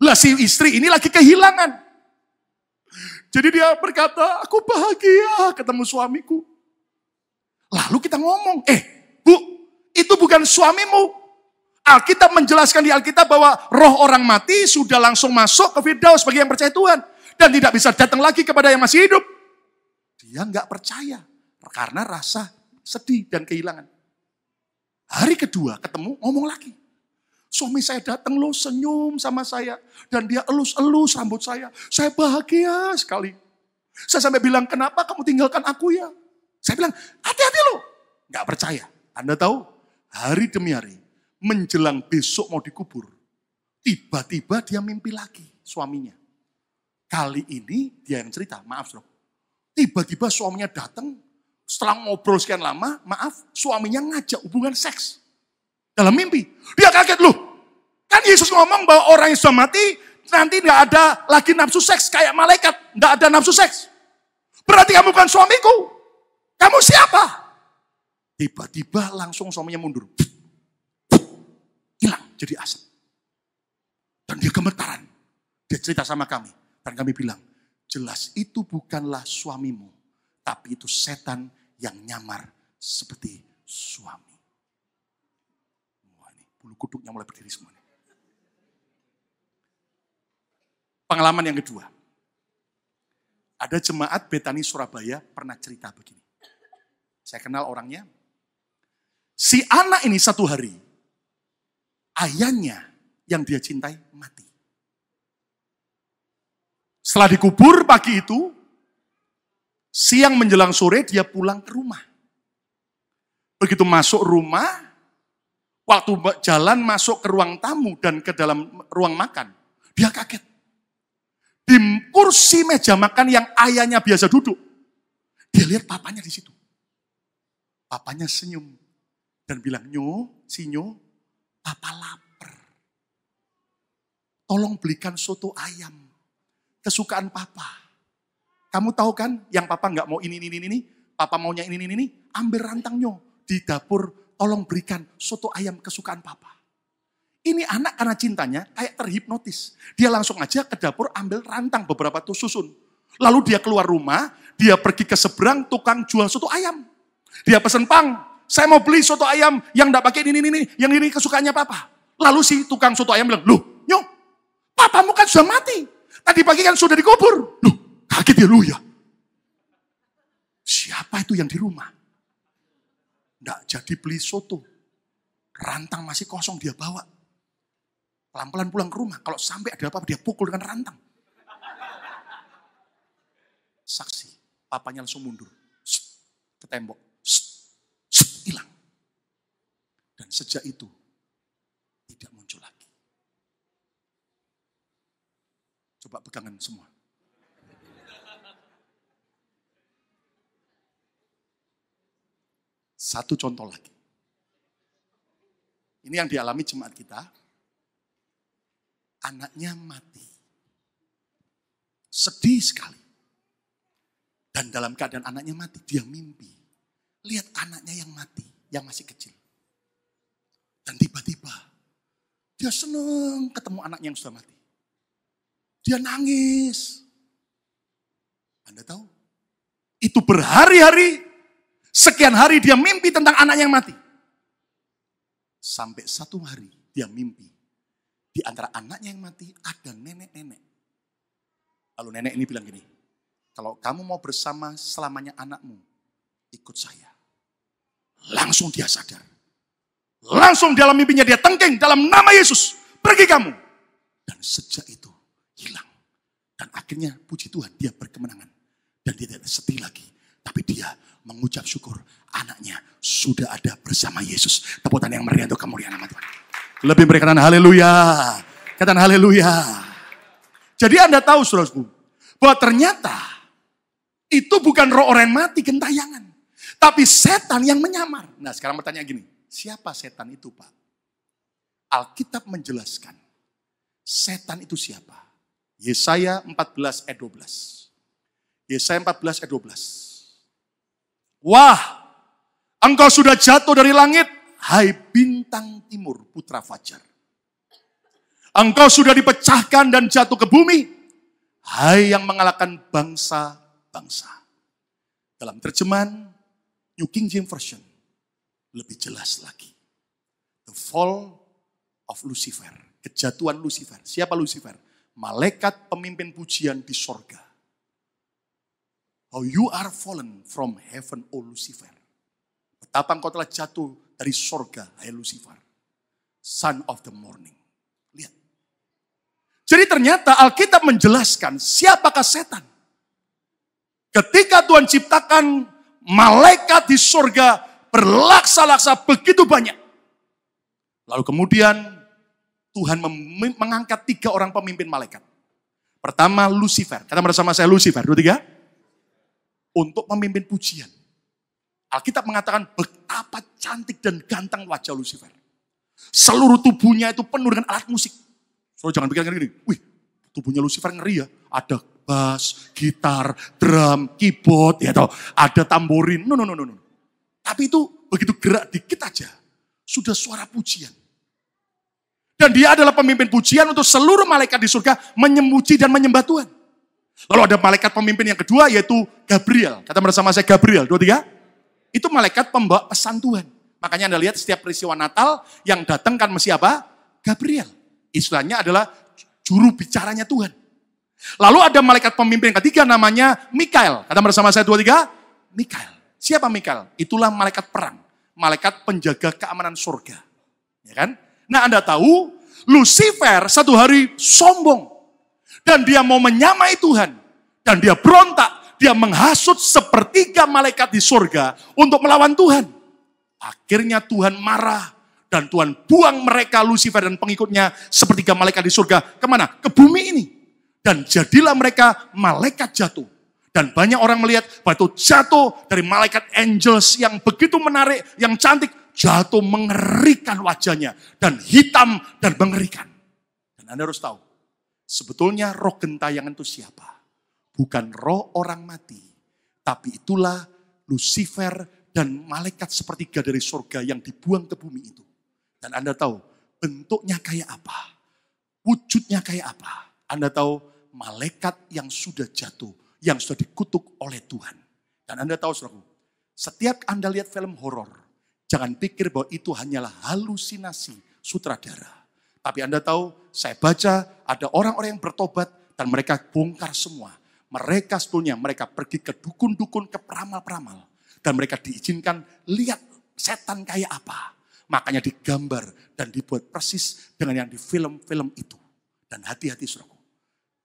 Lah si istri ini lagi kehilangan. Jadi dia berkata, aku bahagia ketemu suamiku. Lalu kita ngomong, Bu, itu bukan suamimu. Alkitab menjelaskan di Alkitab bahwa roh orang mati sudah langsung masuk ke Firdaus bagi yang percaya Tuhan. Dan tidak bisa datang lagi kepada yang masih hidup. Dia nggak percaya. Karena rasa sedih dan kehilangan. Hari kedua ketemu ngomong lagi. Suami saya datang loh senyum sama saya. Dan dia elus-elus rambut saya. Saya bahagia sekali. Saya sampai bilang, kenapa kamu tinggalkan aku ya? Saya bilang, hati-hati loh. Nggak percaya. Anda tahu? Hari demi hari, menjelang besok mau dikubur, tiba-tiba dia mimpi lagi suaminya. Kali ini dia yang cerita, maaf bro. Tiba-tiba suaminya datang, setelah ngobrol sekian lama, maaf, suaminya ngajak hubungan seks. Dalam mimpi, dia kaget loh. Kan Yesus ngomong bahwa orang yang sudah mati, nanti gak ada lagi nafsu seks, kayak malaikat, gak ada nafsu seks. Berarti kamu bukan suamiku, kamu siapa? Tiba-tiba langsung suaminya mundur. Hilang jadi asap. Dan dia gemetaran. Dia cerita sama kami. Dan kami bilang, jelas itu bukanlah suamimu. Tapi itu setan yang nyamar seperti suami. Wah ini bulu kuduknya mulai berdiri semua. Pengalaman yang kedua. Ada jemaat Betani Surabaya pernah cerita begini. Saya kenal orangnya. Si anak ini satu hari, ayahnya yang dia cintai mati. Setelah dikubur pagi itu, siang menjelang sore dia pulang ke rumah. Begitu masuk rumah, waktu jalan masuk ke ruang tamu dan ke dalam ruang makan, dia kaget. Di kursi meja makan yang ayahnya biasa duduk, dia lihat papanya di situ. Papanya senyum. Dan bilang, Sinyo, papa lapar. Tolong belikan soto ayam. Kesukaan papa. Kamu tahu kan, yang papa nggak mau ini. Papa maunya ini. Ambil rantang di dapur, tolong berikan soto ayam kesukaan papa. Ini anak karena cintanya kayak terhipnotis. Dia langsung aja ke dapur ambil rantang beberapa susun. Lalu dia keluar rumah, dia pergi ke seberang tukang jual soto ayam. Dia pesen pang. Saya mau beli soto ayam yang enggak pakai ini, yang ini kesukaannya papa. Lalu si tukang soto ayam bilang, loh, papamu kan sudah mati. Tadi pagi kan sudah dikubur. Loh, kaget dia, ya. Siapa itu yang di rumah? Enggak jadi beli soto. Rantang masih kosong dia bawa. Pelan-pelan pulang ke rumah. Kalau sampai ada apa-apa dia pukul dengan rantang. Saksi, papanya langsung mundur. Ke tembok. Hilang. Dan sejak itu tidak muncul lagi. Coba pegangan semua. Satu contoh lagi. Ini yang dialami jemaat kita. Anaknya mati. Sedih sekali. Dan dalam keadaan anaknya mati, dia mimpi. Lihat anaknya yang mati, yang masih kecil. Dan tiba-tiba, dia senang ketemu anaknya yang sudah mati. Dia nangis. Anda tahu? Itu berhari-hari, sekian hari dia mimpi tentang anaknya yang mati. Sampai satu hari dia mimpi. Di antara anaknya yang mati ada nenek-nenek. Lalu nenek ini bilang gini, kalau kamu mau bersama selamanya anakmu, ikut saya. Langsung dia sadar. Langsung dalam mimpinya dia tengking dalam nama Yesus. Pergi kamu. Dan sejak itu hilang. Dan akhirnya puji Tuhan dia berkemenangan. Dan dia tidak sedih lagi. Tapi dia mengucap syukur anaknya sudah ada bersama Yesus. Tepuk tangan yang meriah untuk kemuliaan nama Tuhan. Lebih berikan haleluya. Katakan haleluya. Jadi Anda tahu saudaraku, bahwa ternyata itu bukan roh orang mati gentayangan. Tapi setan yang menyamar. Nah sekarang bertanya gini, siapa setan itu Pak? Alkitab menjelaskan, setan itu siapa? Yesaya 14 ayat 12. Yesaya 14 ayat 12. Wah, engkau sudah jatuh dari langit, hai bintang timur putra fajar. Engkau sudah dipecahkan dan jatuh ke bumi, hai yang mengalahkan bangsa-bangsa. Dalam terjemahan New King James Version, lebih jelas lagi. The fall of Lucifer, kejatuhan Lucifer. Siapa Lucifer? Malaikat pemimpin pujian di sorga. How you are fallen from heaven, O Lucifer. Betapa engkau telah jatuh dari sorga, hai Lucifer. Son of the morning. Lihat. Jadi ternyata Alkitab menjelaskan siapakah setan. Ketika Tuhan ciptakan malaikat di sorga berlaksa-laksa begitu banyak. Lalu kemudian Tuhan mengangkat 3 orang pemimpin malaikat. Pertama Lucifer. Kata bersama saya Lucifer. 2, 3. Untuk memimpin pujian. Alkitab mengatakan betapa cantik dan ganteng wajah Lucifer. Seluruh tubuhnya itu penuh dengan alat musik. So jangan pikir gini, wih tubuhnya Lucifer ngeri ya. Ada bass, gitar, drum, keyboard, ya toh, ada tamborin. No. Tapi itu begitu gerak dikit aja, sudah suara pujian. Dan dia adalah pemimpin pujian untuk seluruh malaikat di surga memuji dan menyembah Tuhan. Lalu ada malaikat pemimpin yang kedua yaitu Gabriel. Kata bersama saya Gabriel, 2, 3. Itu malaikat pembawa pesan Tuhan. Makanya Anda lihat setiap peristiwa Natal yang datang kan mesti apa? Gabriel. Istilahnya adalah juru bicaranya Tuhan. Lalu ada malaikat pemimpin yang ketiga namanya Mikael. Kata bersama saya 2, 3. Mikael. Siapa Mikael? Itulah malaikat perang. Malaikat penjaga keamanan surga. Ya kan? Nah Anda tahu, Lucifer satu hari sombong. Dan dia mau menyamai Tuhan. Dan dia berontak. Dia menghasut sepertiga malaikat di surga untuk melawan Tuhan. Akhirnya Tuhan marah. Dan Tuhan buang mereka Lucifer dan pengikutnya sepertiga malaikat di surga. Kemana? Ke bumi ini. Dan jadilah mereka malaikat jatuh. Dan banyak orang melihat bahwa itu jatuh dari malaikat angels yang begitu menarik, yang cantik. Jatuh mengerikan wajahnya. Dan hitam dan mengerikan. Dan Anda harus tahu. Sebetulnya roh gentayangan itu siapa? Bukan roh orang mati. Tapi itulah Lucifer dan malaikat sepertiga dari surga yang dibuang ke bumi itu. Dan Anda tahu bentuknya kayak apa? Wujudnya kayak apa? Anda tahu malaikat yang sudah jatuh, yang sudah dikutuk oleh Tuhan. Dan Anda tahu saudaraku, setiap Anda lihat film horor, jangan pikir bahwa itu hanyalah halusinasi sutradara. Tapi Anda tahu, saya baca ada orang-orang yang bertobat dan mereka bongkar semua. Mereka sebetulnya mereka pergi ke dukun-dukun, ke peramal-peramal. Dan mereka diizinkan lihat setan kayak apa. Makanya digambar dan dibuat persis dengan yang di film-film itu. Dan hati-hati saudaraku.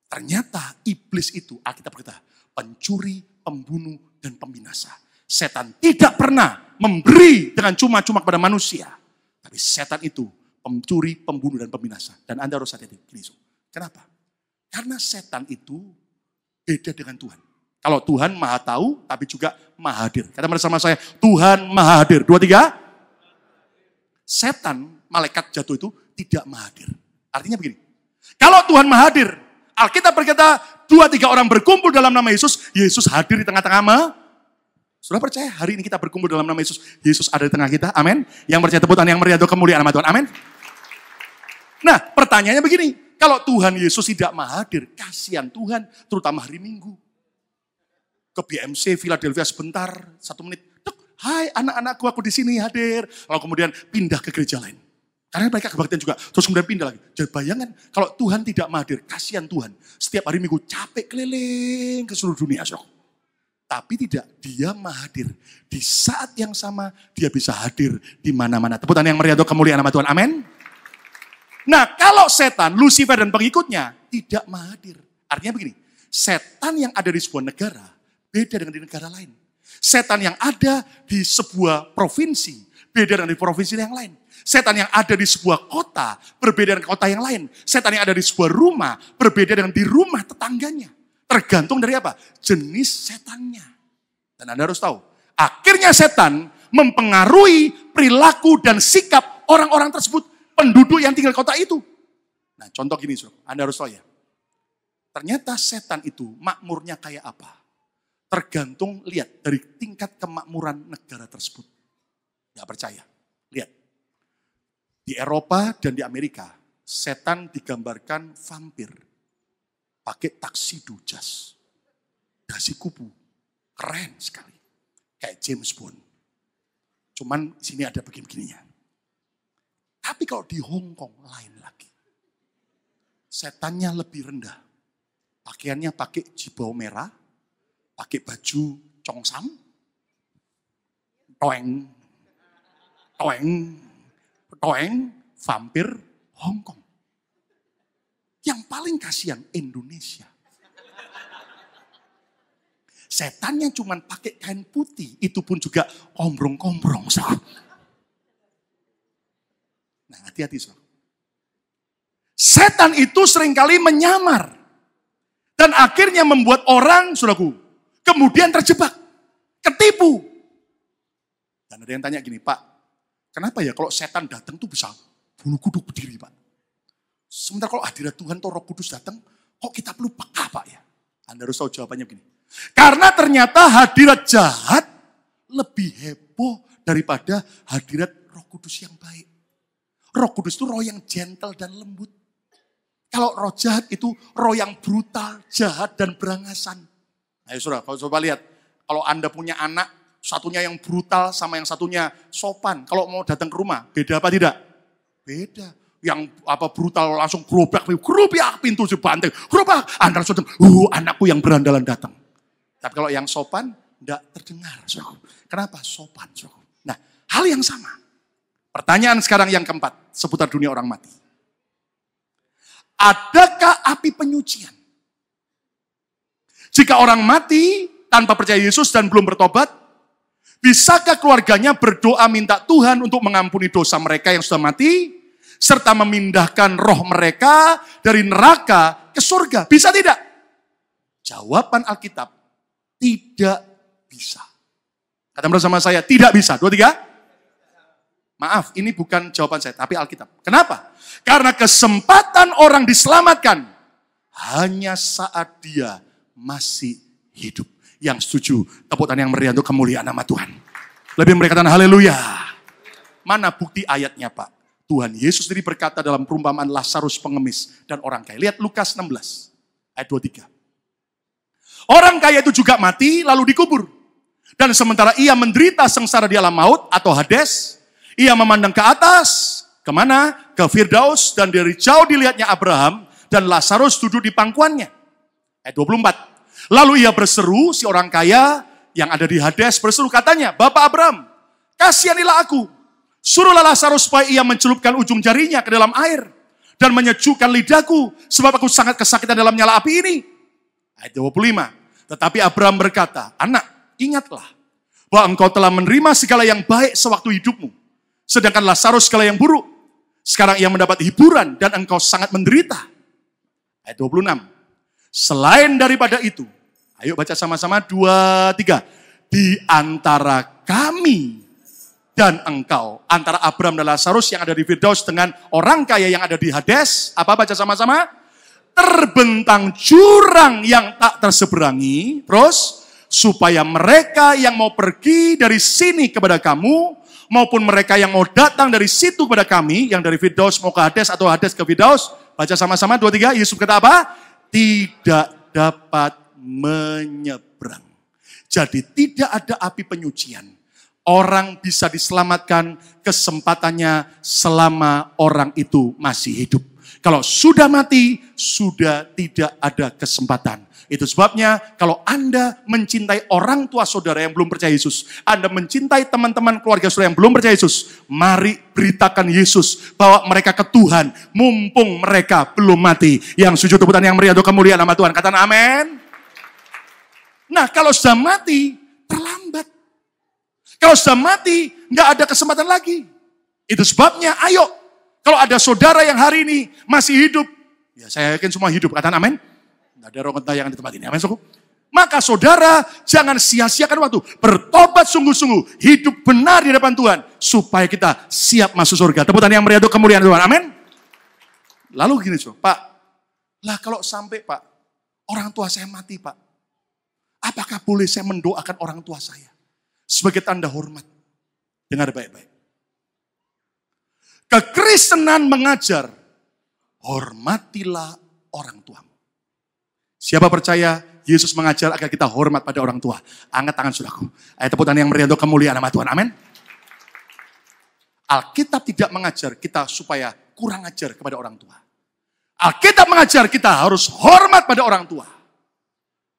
Ternyata iblis itu, Alkitab berkata, pencuri, pembunuh, dan pembinasa. Setan tidak pernah memberi dengan cuma-cuma kepada manusia. Tapi setan itu pencuri, pembunuh, dan pembinasa. Dan Anda harus hati-hati. Kenapa? Karena setan itu beda dengan Tuhan. Kalau Tuhan maha tahu, tapi juga maha hadir. Kata bersama saya, Tuhan maha hadir. 2, 3. Setan, malaikat jatuh itu tidak maha hadir. Artinya begini. Kalau Tuhan maha hadir, Alkitab berkata 2, 3 orang berkumpul dalam nama Yesus. Yesus hadir di tengah-tengah. Sudah percaya hari ini kita berkumpul dalam nama Yesus. Yesus ada di tengah kita. Amin. Yang percaya tepuk tangan yang meriah untuk kemuliaan nama Tuhan. Amin. Nah pertanyaannya begini. Kalau Tuhan Yesus tidak maha hadir, kasihan Tuhan terutama hari Minggu. Ke BMC Philadelphia sebentar, 1 menit. Hai anak-anakku, aku di sini hadir. Lalu kemudian pindah ke gereja lain. Karena mereka kebaktian juga. Terus kemudian pindah lagi. Jadi bayangkan kalau Tuhan tidak maha hadir, kasihan Tuhan. Setiap hari Minggu capek keliling ke seluruh dunia. Tapi tidak, dia maha hadir. Di saat yang sama, dia bisa hadir di mana-mana. Tepuk tangan yang meriah untuk kemuliaan nama Tuhan. Amin. Nah, kalau setan, Lucifer dan pengikutnya tidak hadir. Artinya begini, setan yang ada di sebuah negara beda dengan di negara lain. Setan yang ada di sebuah provinsi beda dengan di provinsi yang lain. Setan yang ada di sebuah kota berbeda dengan kota yang lain. Setan yang ada di sebuah rumah berbeda dengan di rumah tetangganya. Tergantung dari apa? Jenis setannya. Dan Anda harus tahu, akhirnya setan mempengaruhi perilaku dan sikap orang-orang tersebut, penduduk yang tinggal di kota itu. Nah, contoh gini, Anda harus tahu ya. Ternyata setan itu makmurnya kayak apa? Tergantung, lihat, dari tingkat kemakmuran negara tersebut. Nggak percaya? Lihat. Di Eropa dan di Amerika, setan digambarkan vampir. Pakai taksido jas. Dasi kupu. Keren sekali. Kayak James Bond. Cuman sini ada begini-begininya. Tapi kalau di Hong Kong lain lagi. Setannya lebih rendah. Pakaiannya pakai jibau merah. Pakai baju congsam. Toeng. Vampir Hong Kong. Yang paling kasihan Indonesia. Setannya cuma pakai kain putih, itu pun juga kombrong-kombrong. Nah, hati-hati, saudara. Setan itu seringkali menyamar. Dan akhirnya membuat orang, saudaraku, kemudian terjebak, ketipu. Dan ada yang tanya gini, Pak, kenapa ya kalau setan datang tuh bisa bulu kuduk berdiri, Pak? Sementara kalau hadirat Tuhan atau Roh Kudus datang, kok kita perlu peka, Pak ya? Anda harus tahu jawabannya begini. Karena ternyata hadirat jahat lebih heboh daripada hadirat Roh Kudus yang baik. Roh Kudus itu roh yang gentle dan lembut. Kalau roh jahat itu roh yang brutal, jahat dan berangasan. Ayo saudara, kalau coba lihat. Kalau Anda punya anak, satunya yang brutal sama yang satunya sopan. Kalau mau datang ke rumah, beda apa tidak? Beda. Yang brutal langsung gerobak pintu dibanting. Gerobak, Anda langsung, anakku yang berandalan datang. Tapi kalau yang sopan, tidak terdengar. Kenapa? Sopan. Nah, hal yang sama. Pertanyaan sekarang yang keempat, seputar dunia orang mati. Adakah api penyucian? Jika orang mati tanpa percaya Yesus dan belum bertobat, bisakah keluarganya berdoa minta Tuhan untuk mengampuni dosa mereka yang sudah mati, serta memindahkan roh mereka dari neraka ke surga? Bisa tidak? Jawaban Alkitab, tidak bisa. Kata bersama saya, tidak bisa. 2, 3. Maaf, ini bukan jawaban saya, tapi Alkitab. Kenapa? Karena kesempatan orang diselamatkan hanya saat dia masih hidup. Yang setuju, tepuk tangan yang meriah untuk kemuliaan nama Tuhan. Lebih mereka katakan haleluya. Mana bukti ayatnya, Pak? Tuhan Yesus sendiri berkata dalam perumpamaan Lazarus pengemis dan orang kaya. Lihat Lukas 16 ayat 23. Orang kaya itu juga mati lalu dikubur. Dan sementara ia menderita sengsara di alam maut atau Hades, ia memandang ke atas, kemana? Ke Firdaus, dan dari jauh dilihatnya Abraham dan Lazarus duduk di pangkuannya. Ayat 24. Lalu ia berseru, si orang kaya yang ada di Hades berseru, katanya, Bapak Abraham, kasihanilah aku. Suruhlah Lazarus supaya ia mencelupkan ujung jarinya ke dalam air dan menyejukkan lidahku, sebab aku sangat kesakitan dalam nyala api ini. Ayat 25. Tetapi Abraham berkata, anak, ingatlah bahwa engkau telah menerima segala yang baik sewaktu hidupmu, sedangkan Lazarus segala yang buruk. Sekarang ia mendapat hiburan dan engkau sangat menderita. Ayat 26. Selain daripada itu, ayo baca sama-sama 2, 3. Di antara kami dan engkau, antara Abraham dan Lazarus yang ada di Firdaus dengan orang kaya yang ada di Hades, apa baca sama-sama? Terbentang jurang yang tak terseberangi, terus supaya mereka yang mau pergi dari sini kepada kamu, maupun mereka yang mau datang dari situ kepada kami, yang dari Firdaus mau ke Hades atau Hades ke Firdaus, baca sama-sama 2, 3. Yesus kata apa? Tidak dapat menyeberang. Jadi tidak ada api penyucian. Orang bisa diselamatkan kesempatannya selama orang itu masih hidup. Kalau sudah mati, sudah tidak ada kesempatan. Itu sebabnya kalau Anda mencintai orang tua saudara yang belum percaya Yesus, Anda mencintai teman-teman keluarga saudara yang belum percaya Yesus, mari beritakan Yesus, bawa mereka ke Tuhan, mumpung mereka belum mati. Yang sujud tepukan yang meriah untuk kemuliaan nama Tuhan. Katakan amin. Nah, kalau sudah mati, terlambat. Kalau sudah mati, nggak ada kesempatan lagi. Itu sebabnya, ayo, kalau ada saudara yang hari ini masih hidup, ya saya yakin semua hidup, katakan amin. Nggak ada roh gentayangan di tempat ini, amin, suku. Maka saudara, jangan sia-siakan waktu. Bertobat sungguh-sungguh, hidup benar di depan Tuhan, supaya kita siap masuk surga. Tepuk tangan yang meriah untuk kemuliaan Tuhan, amin. Lalu gini, Pak, lah kalau sampai Pak, orang tua saya mati Pak, apakah boleh saya mendoakan orang tua saya? Sebagai tanda hormat. Dengar baik-baik. Kekristenan mengajar, hormatilah orang tuamu. Siapa percaya Yesus mengajar agar kita hormat pada orang tua? Angkat tangan saudaraku. Ayat tepuk tangan yang meriah untuk kemuliaan nama Tuhan. Amin. Alkitab tidak mengajar kita supaya kurang ajar kepada orang tua. Alkitab mengajar kita harus hormat pada orang tua.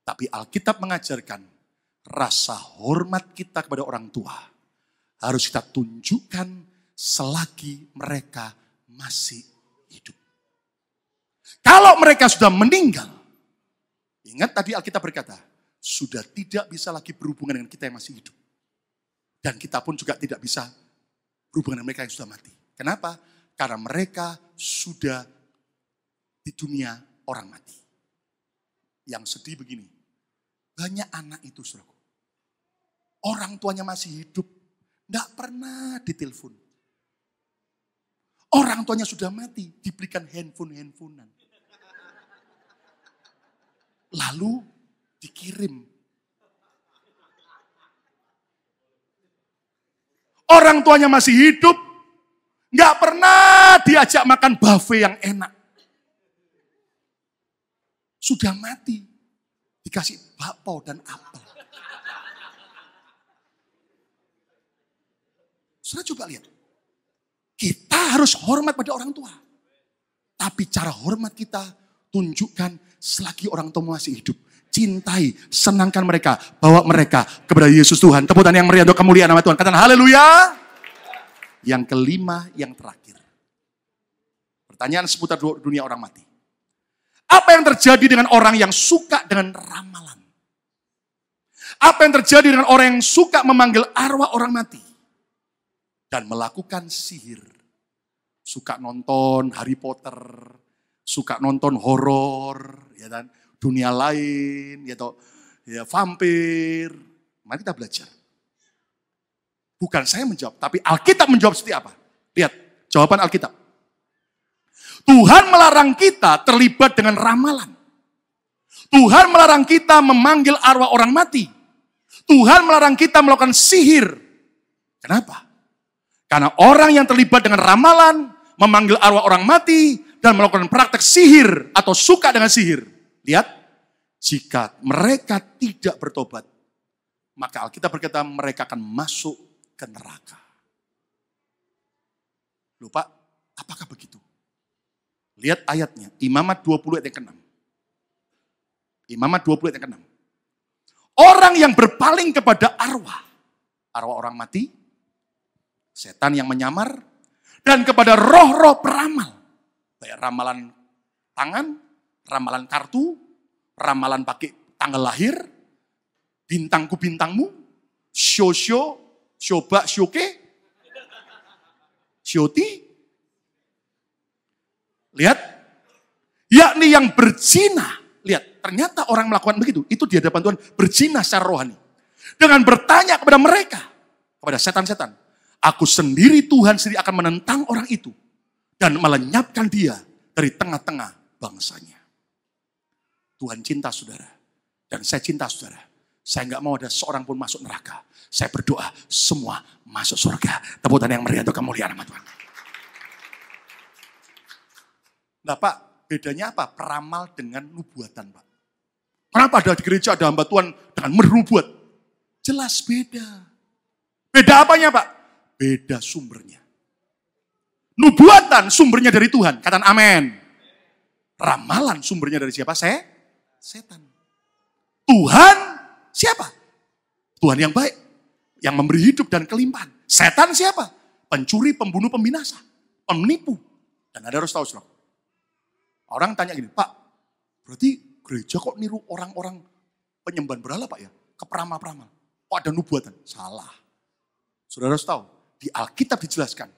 Tapi Alkitab mengajarkan rasa hormat kita kepada orang tua harus kita tunjukkan selagi mereka masih hidup. Kalau mereka sudah meninggal, ingat tadi Alkitab berkata, sudah tidak bisa lagi berhubungan dengan kita yang masih hidup. Dan kita pun juga tidak bisa berhubungan dengan mereka yang sudah mati. Kenapa? Karena mereka sudah di dunia orang mati. Yang sedih begini, banyak anak itu, saudaraku, orang tuanya masih hidup, tidak pernah ditelepon. Orang tuanya sudah mati, diberikan handphone-handphonean. Lalu dikirim. Orang tuanya masih hidup, nggak pernah diajak makan buffet yang enak. Sudah mati, dikasih bakpao dan apel. Saudara coba lihat. Kita harus hormat pada orang tua. Tapi cara hormat kita tunjukkan selagi orang tua masih hidup. Cintai, senangkan mereka, bawa mereka kepada Yesus Tuhan. Tepuk tangan yang meriah untuk kemuliaan nama Tuhan. Katakan haleluya. Yang kelima, yang terakhir. Pertanyaan seputar dunia orang mati. Apa yang terjadi dengan orang yang suka dengan ramalan? Apa yang terjadi dengan orang yang suka memanggil arwah orang mati? Dan melakukan sihir. Suka nonton Harry Potter, suka nonton horor, ya kan, dunia lain, ya vampir. Mari kita belajar. Bukan saya menjawab, tapi Alkitab menjawab seperti apa? Lihat, jawaban Alkitab. Tuhan melarang kita terlibat dengan ramalan. Tuhan melarang kita memanggil arwah orang mati. Tuhan melarang kita melakukan sihir. Kenapa? Karena orang yang terlibat dengan ramalan, memanggil arwah orang mati, dan melakukan praktek sihir atau suka dengan sihir. Lihat, jika mereka tidak bertobat, maka Alkitab berkata mereka akan masuk ke neraka. Loh Pak, apakah begitu? Lihat ayatnya, Imamat 20 ayat yang ke-6. Imamat 20 ayat yang ke-6. Orang yang berpaling kepada arwah orang mati, setan yang menyamar, dan kepada roh-roh peramal. Kayak ramalan tangan, ramalan kartu, ramalan pakai tanggal lahir, bintangku bintangmu, syo-syo, syoba syoke, syoti. Lihat, yakni yang berzina. Lihat, ternyata orang melakukan begitu, itu di hadapan Tuhan berzina secara rohani. Dengan bertanya kepada mereka, kepada setan-setan, aku sendiri Tuhan sendiri akan menentang orang itu dan melenyapkan dia dari tengah-tengah bangsanya. Tuhan cinta saudara dan saya cinta saudara. Saya nggak mau ada seorang pun masuk neraka. Saya berdoa semua masuk surga. Tepuk tangan yang meriah untuk kemuliaan nama Tuhan. Nah Pak, bedanya apa? Peramal dengan nubuatan Pak. Kenapa ada di gereja ada hamba Tuhan dengan menubuat? Jelas beda. Beda apanya Pak? Beda sumbernya. Nubuatan sumbernya dari Tuhan. Katakan amin. Ramalan sumbernya dari siapa? Setan. Tuhan siapa? Tuhan yang baik, yang memberi hidup dan kelimpahan. Setan siapa? Pencuri, pembunuh, pembinasa, penipu. Dan Anda harus tahu, saudara. Orang tanya gini, Pak, berarti gereja kok niru orang-orang penyembahan berhala, Pak ya? Keperamal-peramal. Kok ada nubuatan? Salah. Saudara harus tahu, di Alkitab dijelaskan.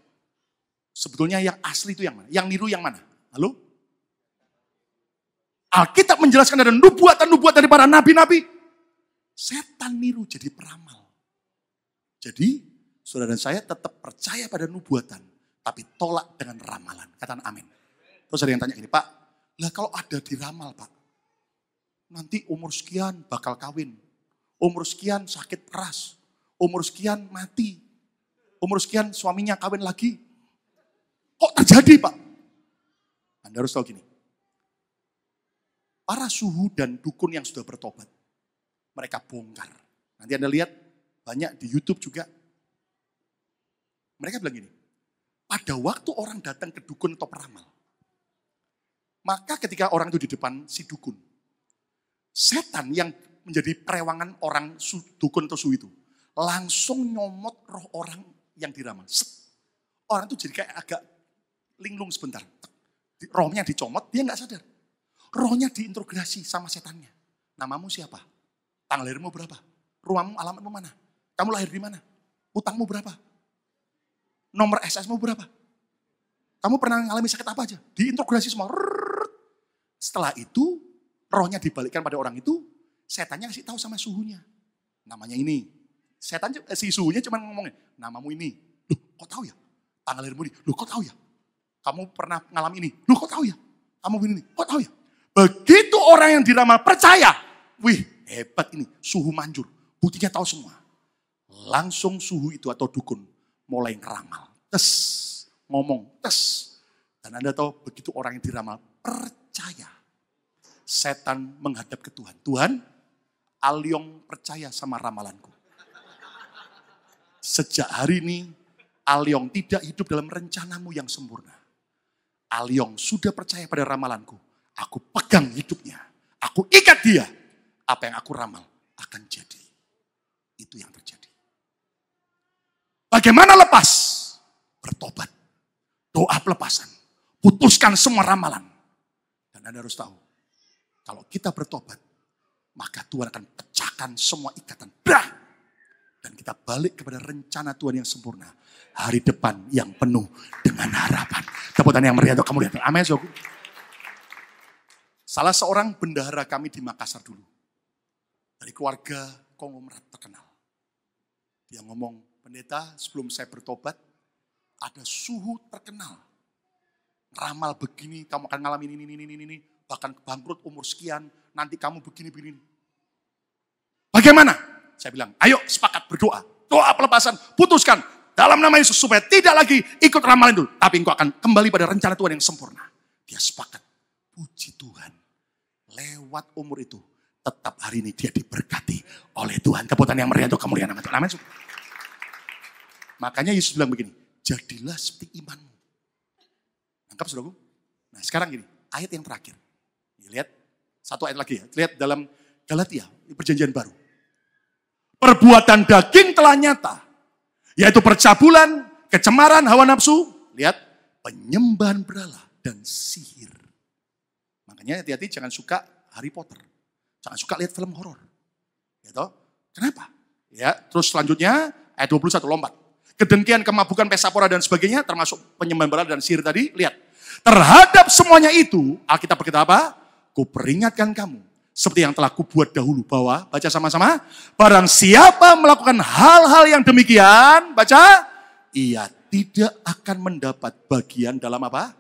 Sebetulnya yang asli itu yang mana? Yang niru yang mana? Halo? Alkitab menjelaskan ada nubuatan-nubuatan dari para nabi-nabi. Setan niru jadi peramal. Jadi, saudara dan saya tetap percaya pada nubuatan, tapi tolak dengan ramalan. Katakan amin. Terus ada yang tanya gini, Pak, lah kalau ada diramal, Pak, nanti umur sekian bakal kawin, umur sekian sakit keras, umur sekian mati, umur sekian suaminya kawin lagi. Kok terjadi, Pak? Anda harus tahu gini, para suhu dan dukun yang sudah bertobat, mereka bongkar. Nanti Anda lihat, banyak di YouTube juga. Mereka bilang gini, pada waktu orang datang ke dukun atau peramal, maka ketika orang itu di depan si dukun, setan yang menjadi perewangan orang dukun atau suhu itu, langsung nyomot roh orang yang diramal. Orang itu jadi kayak agak linglung sebentar. Rohnya dicomot, dia nggak sadar. Rohnya diintegrasi sama setannya. Namamu siapa? Tanggal lahirmu berapa? Rumahmu, alamatmu mana? Kamu lahir di mana? Utangmu berapa? Nomor SS-mu berapa? Kamu pernah mengalami sakit apa aja? Diintegrasi semua. Setelah itu, rohnya dibalikkan pada orang itu, setannya kasih tahu sama suhunya. Namanya ini. Setan, si suhunya cuma ngomongin, namamu ini. Loh, kok tahu ya? Tanggal lahirmu ini. Loh, kok tahu ya? Kamu pernah mengalami ini. Loh, kok tahu ya? Kamu ini. Kok tahu ya? Begitu orang yang diramal percaya. Wih, hebat ini. Suhu manjur. Buktinya tahu semua. Langsung suhu itu atau dukun mulai ngeramal. Tes. Ngomong. Tes. Dan Anda tahu begitu orang yang diramal percaya. Setan menghadap ke Tuhan. Tuhan, Alyong percaya sama ramalanku. Sejak hari ini, Alyong tidak hidup dalam rencanamu yang sempurna. Alyong sudah percaya pada ramalanku. Aku pegang hidupnya. Aku ikat dia. Apa yang aku ramal akan jadi. Itu yang terjadi. Bagaimana lepas? Bertobat. Doa pelepasan. Putuskan semua ramalan. Dan Anda harus tahu. Kalau kita bertobat. Maka Tuhan akan pecahkan semua ikatan. Brah! Dan kita balik kepada rencana Tuhan yang sempurna. Hari depan yang penuh dengan harapan. Tepuk tangan yang meriah untuk kamu lihat. Amin. Salah seorang bendahara kami di Makassar dulu. Dari keluarga konglomerat terkenal. Dia ngomong, pendeta sebelum saya bertobat, ada suhu terkenal. Ramal begini, kamu akan ngalamin ini. Bahkan bangkrut umur sekian, nanti kamu begini. Bagaimana? Saya bilang, ayo sepakat berdoa. Doa pelepasan, putuskan. Dalam nama Yesus supaya tidak lagi ikut ramalan itu. Tapi engkau akan kembali pada rencana Tuhan yang sempurna. Dia sepakat. Puji Tuhan. Lewat umur itu. Tetap hari ini dia diberkati oleh Tuhan. Tepuk tangan yang meriah untuk kemuliaan nama Tuhan. Amin. Makanya Yesus bilang begini. Jadilah seperti imanmu. Nangkap saudaraku? Nah sekarang gini. Ayat yang terakhir. Lihat. Satu ayat lagi ya. Lihat dalam Galatia. Perjanjian baru. Perbuatan daging telah nyata. Yaitu percabulan, kecemaran, hawa nafsu. Lihat, penyembahan berhala dan sihir. Makanya hati-hati jangan suka Harry Potter. Jangan suka lihat film horor. Gitu. Kenapa? Ya, terus selanjutnya ayat 21 lompat. Kedengkian, kemabukan, pesta pora dan sebagainya termasuk penyembahan berhala dan sihir tadi. Lihat. Terhadap semuanya itu, Alkitab berkata apa? Kuperingatkan kamu. Seperti yang telah kubuat dahulu. Bahwa, baca sama-sama. Barang siapa melakukan hal-hal yang demikian, baca. Ia tidak akan mendapat bagian dalam apa?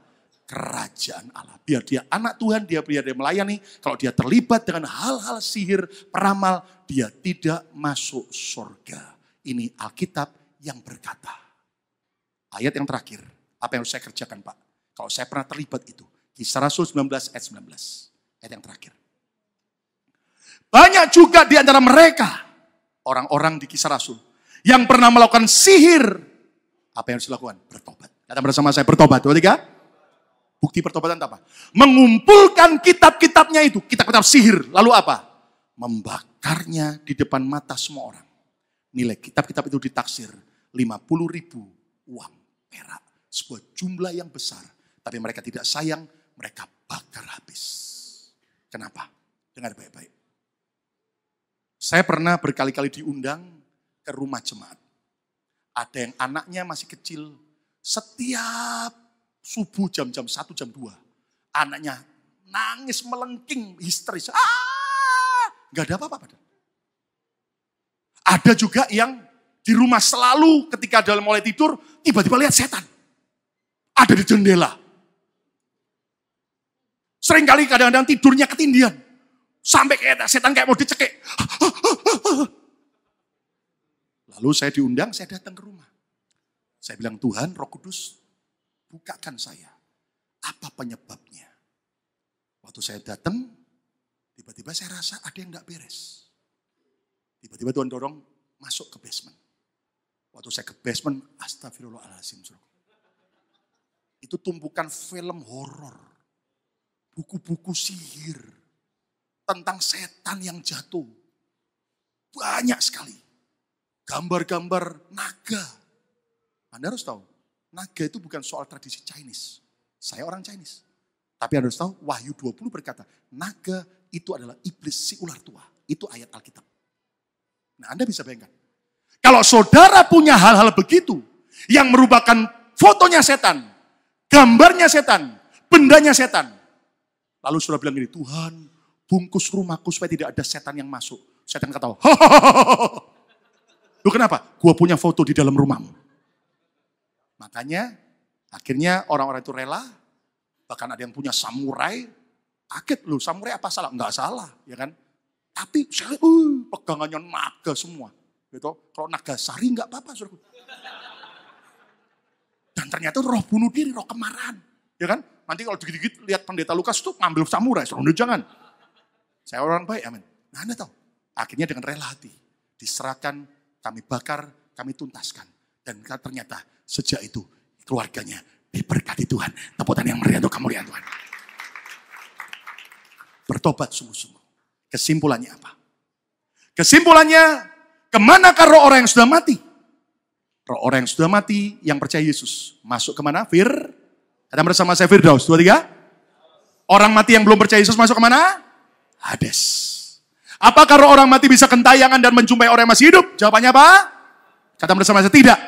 Kerajaan Allah. Biar dia anak Tuhan, biar dia melayani. Kalau dia terlibat dengan hal-hal sihir, peramal, dia tidak masuk surga. Ini Alkitab yang berkata. Ayat yang terakhir. Apa yang harus saya kerjakan, Pak? Kalau saya pernah terlibat itu. Kisah Rasul 19 ayat 19. Ayat yang terakhir. Banyak juga di antara mereka, orang-orang di Kisah Rasul, yang pernah melakukan sihir. Apa yang harus dilakukan? Bertobat. Kata bersama saya, bertobat. 2, 3. Bukti pertobatan itu apa? Mengumpulkan kitab-kitabnya itu, kitab-kitab sihir. Lalu apa? Membakarnya di depan mata semua orang. Nilai kitab-kitab itu ditaksir 50.000 uang perak. Sebuah jumlah yang besar. Tapi mereka tidak sayang, mereka bakar habis. Kenapa? Dengar baik-baik. Saya pernah berkali-kali diundang ke rumah jemaat. Ada yang anaknya masih kecil, setiap subuh jam-jam 1, jam 2. Anaknya nangis melengking, histeris. Gak ada apa-apa. Ada juga yang di rumah selalu ketika dalam mulai tidur, tiba-tiba lihat setan. Ada di jendela. Seringkali kadang-kadang tidurnya ketindihan. Sampai kayak setan kayak mau dicekik. Lalu saya diundang, saya datang ke rumah. Saya bilang, Tuhan, Roh Kudus, bukakan saya. Apa penyebabnya? Waktu saya datang, tiba-tiba saya rasa ada yang gak beres. Tiba-tiba Tuhan dorong masuk ke basement. Waktu saya ke basement, astagfirullahaladzim. Itu tumpukan film horor. Buku-buku sihir. Tentang setan yang jatuh. Banyak sekali. Gambar-gambar naga. Anda harus tahu, naga itu bukan soal tradisi Chinese. Saya orang Chinese. Tapi Anda harus tahu, Wahyu 20 berkata, naga itu adalah iblis si ular tua. Itu ayat Alkitab. Nah, Anda bisa bayangkan. Kalau saudara punya hal-hal begitu, yang merupakan fotonya setan, gambarnya setan, bendanya setan. Lalu saudara bilang gini, Tuhan, bungkus rumahku supaya tidak ada setan yang masuk. Setan ketawa. Lu kenapa? Gua punya foto di dalam rumahmu. Makanya akhirnya orang-orang itu rela. Bahkan ada yang punya samurai. Kaget lu, samurai apa salah? Enggak salah, ya kan? Tapi saya pegangannya naga semua. Gitu. Kalau naga sari enggak apa-apa, saudara. Dan ternyata roh bunuh diri, roh kemarahan. Ya kan? Nanti kalau dikit-dikit lihat pendeta Lukas tuh ngambil samurai, saudara, jangan. Saya orang baik, amin. Nah, Anda tahu, akhirnya dengan rela hati, diserahkan, kami bakar, kami tuntaskan. Dan ternyata sejak itu, keluarganya diberkati Tuhan. Tepuk tangan yang meriah untuk kemuliaan Tuhan. Bertobat sungguh-sungguh. Kesimpulannya apa? Kesimpulannya, kemanakah roh orang yang sudah mati? Roh orang yang sudah mati, yang percaya Yesus. Masuk kemana? Kata bersama saya Firdaus, 2, 3. Orang mati yang belum percaya Yesus masuk kemana? Hades. Apakah roh orang mati bisa kentayangan dan menjumpai orang yang masih hidup? Jawabannya apa? Kata bersama saya, tidak.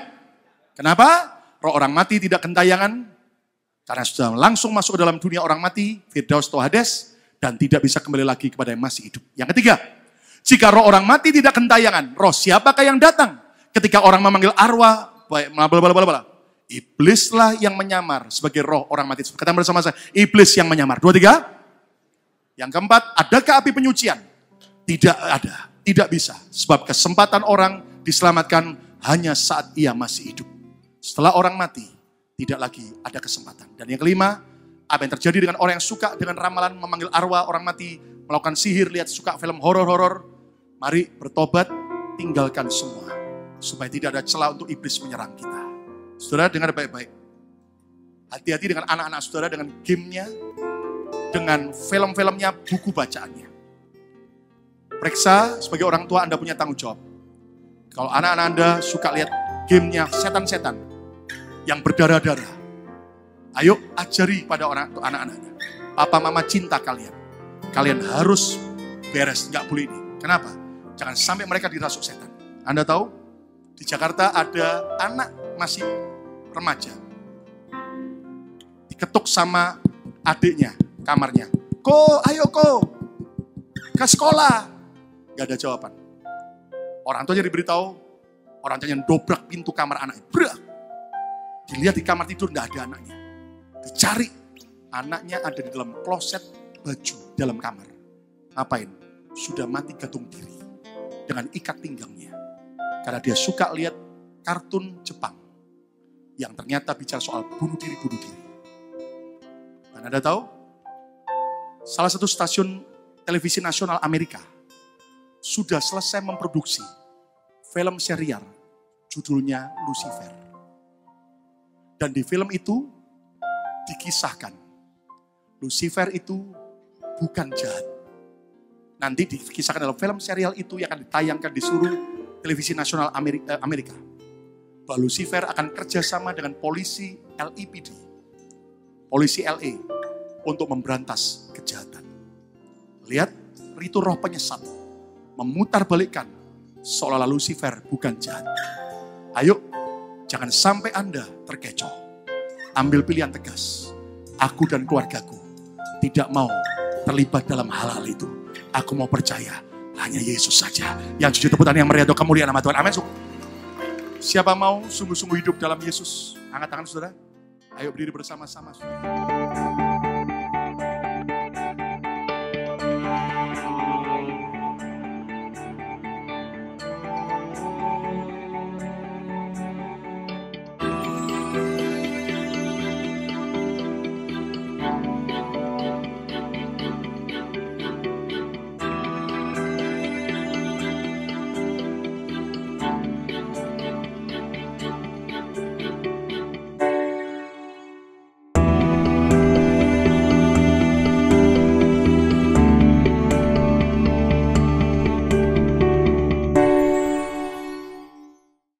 Kenapa? Roh orang mati tidak kentayangan. Karena sudah langsung masuk ke dalam dunia orang mati, Firdaus atau Hades, dan tidak bisa kembali lagi kepada yang masih hidup. Yang ketiga, jika roh orang mati tidak kentayangan, roh siapakah yang datang? Ketika orang memanggil arwah, iblislah yang menyamar sebagai roh orang mati. Kata bersama saya, iblis yang menyamar. 2, 3. Yang keempat, adakah api penyucian? Tidak ada, tidak bisa. Sebab kesempatan orang diselamatkan hanya saat ia masih hidup. Setelah orang mati, tidak lagi ada kesempatan. Dan yang kelima, apa yang terjadi dengan orang yang suka dengan ramalan, memanggil arwah orang mati, melakukan sihir, lihat suka film horor-horor. Mari bertobat, tinggalkan semua. Supaya tidak ada celah untuk iblis menyerang kita. Saudara dengar baik-baik. Hati-hati dengan anak-anak saudara, dengan gamenya, dengan film-filmnya, buku bacaannya. Periksa sebagai orang tua Anda punya tanggung jawab. Kalau anak-anak Anda suka lihat gamenya setan-setan yang berdarah-darah, ayo ajari pada anak-anak Anda. Papa mama cinta kalian. Kalian harus beres, nggak boleh ini. Kenapa? Jangan sampai mereka dirasuk setan. Anda tahu, di Jakarta ada anak masih remaja. Diketuk sama adiknya, kamarnya. Ayo ke sekolah. Gak ada jawaban. Orang tuanya diberitahu, orang tuanya dobrak pintu kamar anaknya. Brak. Dilihat di kamar tidur, gak ada anaknya. Dicari, anaknya ada di dalam kloset baju dalam kamar. Ngapain? Sudah mati gantung diri dengan ikat pinggangnya. Karena dia suka lihat kartun Jepang yang ternyata bicara soal bunuh diri. Dan Anda tahu, salah satu stasiun televisi nasional Amerika sudah selesai memproduksi film serial judulnya Lucifer. Dan di film itu dikisahkan Lucifer itu bukan jahat. Nanti dikisahkan dalam film serial itu yang akan ditayangkan di seluruh televisi nasional Amerika. Bahwa Lucifer akan kerjasama dengan polisi LAPD, polisi LA, untuk memberantas kejahatan. Lihat, itu roh penyesat memutarbalikkan seolah-olah Lucifer bukan jahat. Ayo, jangan sampai Anda terkecoh. Ambil pilihan tegas. Aku dan keluargaku tidak mau terlibat dalam hal-hal itu. Aku mau percaya hanya Yesus saja yang jujur, tepuk tangan yang meriah untuk kemuliaan nama Tuhan. Amin. Siapa mau sungguh-sungguh hidup dalam Yesus? Angkat tangan saudara. Ayo berdiri bersama-sama.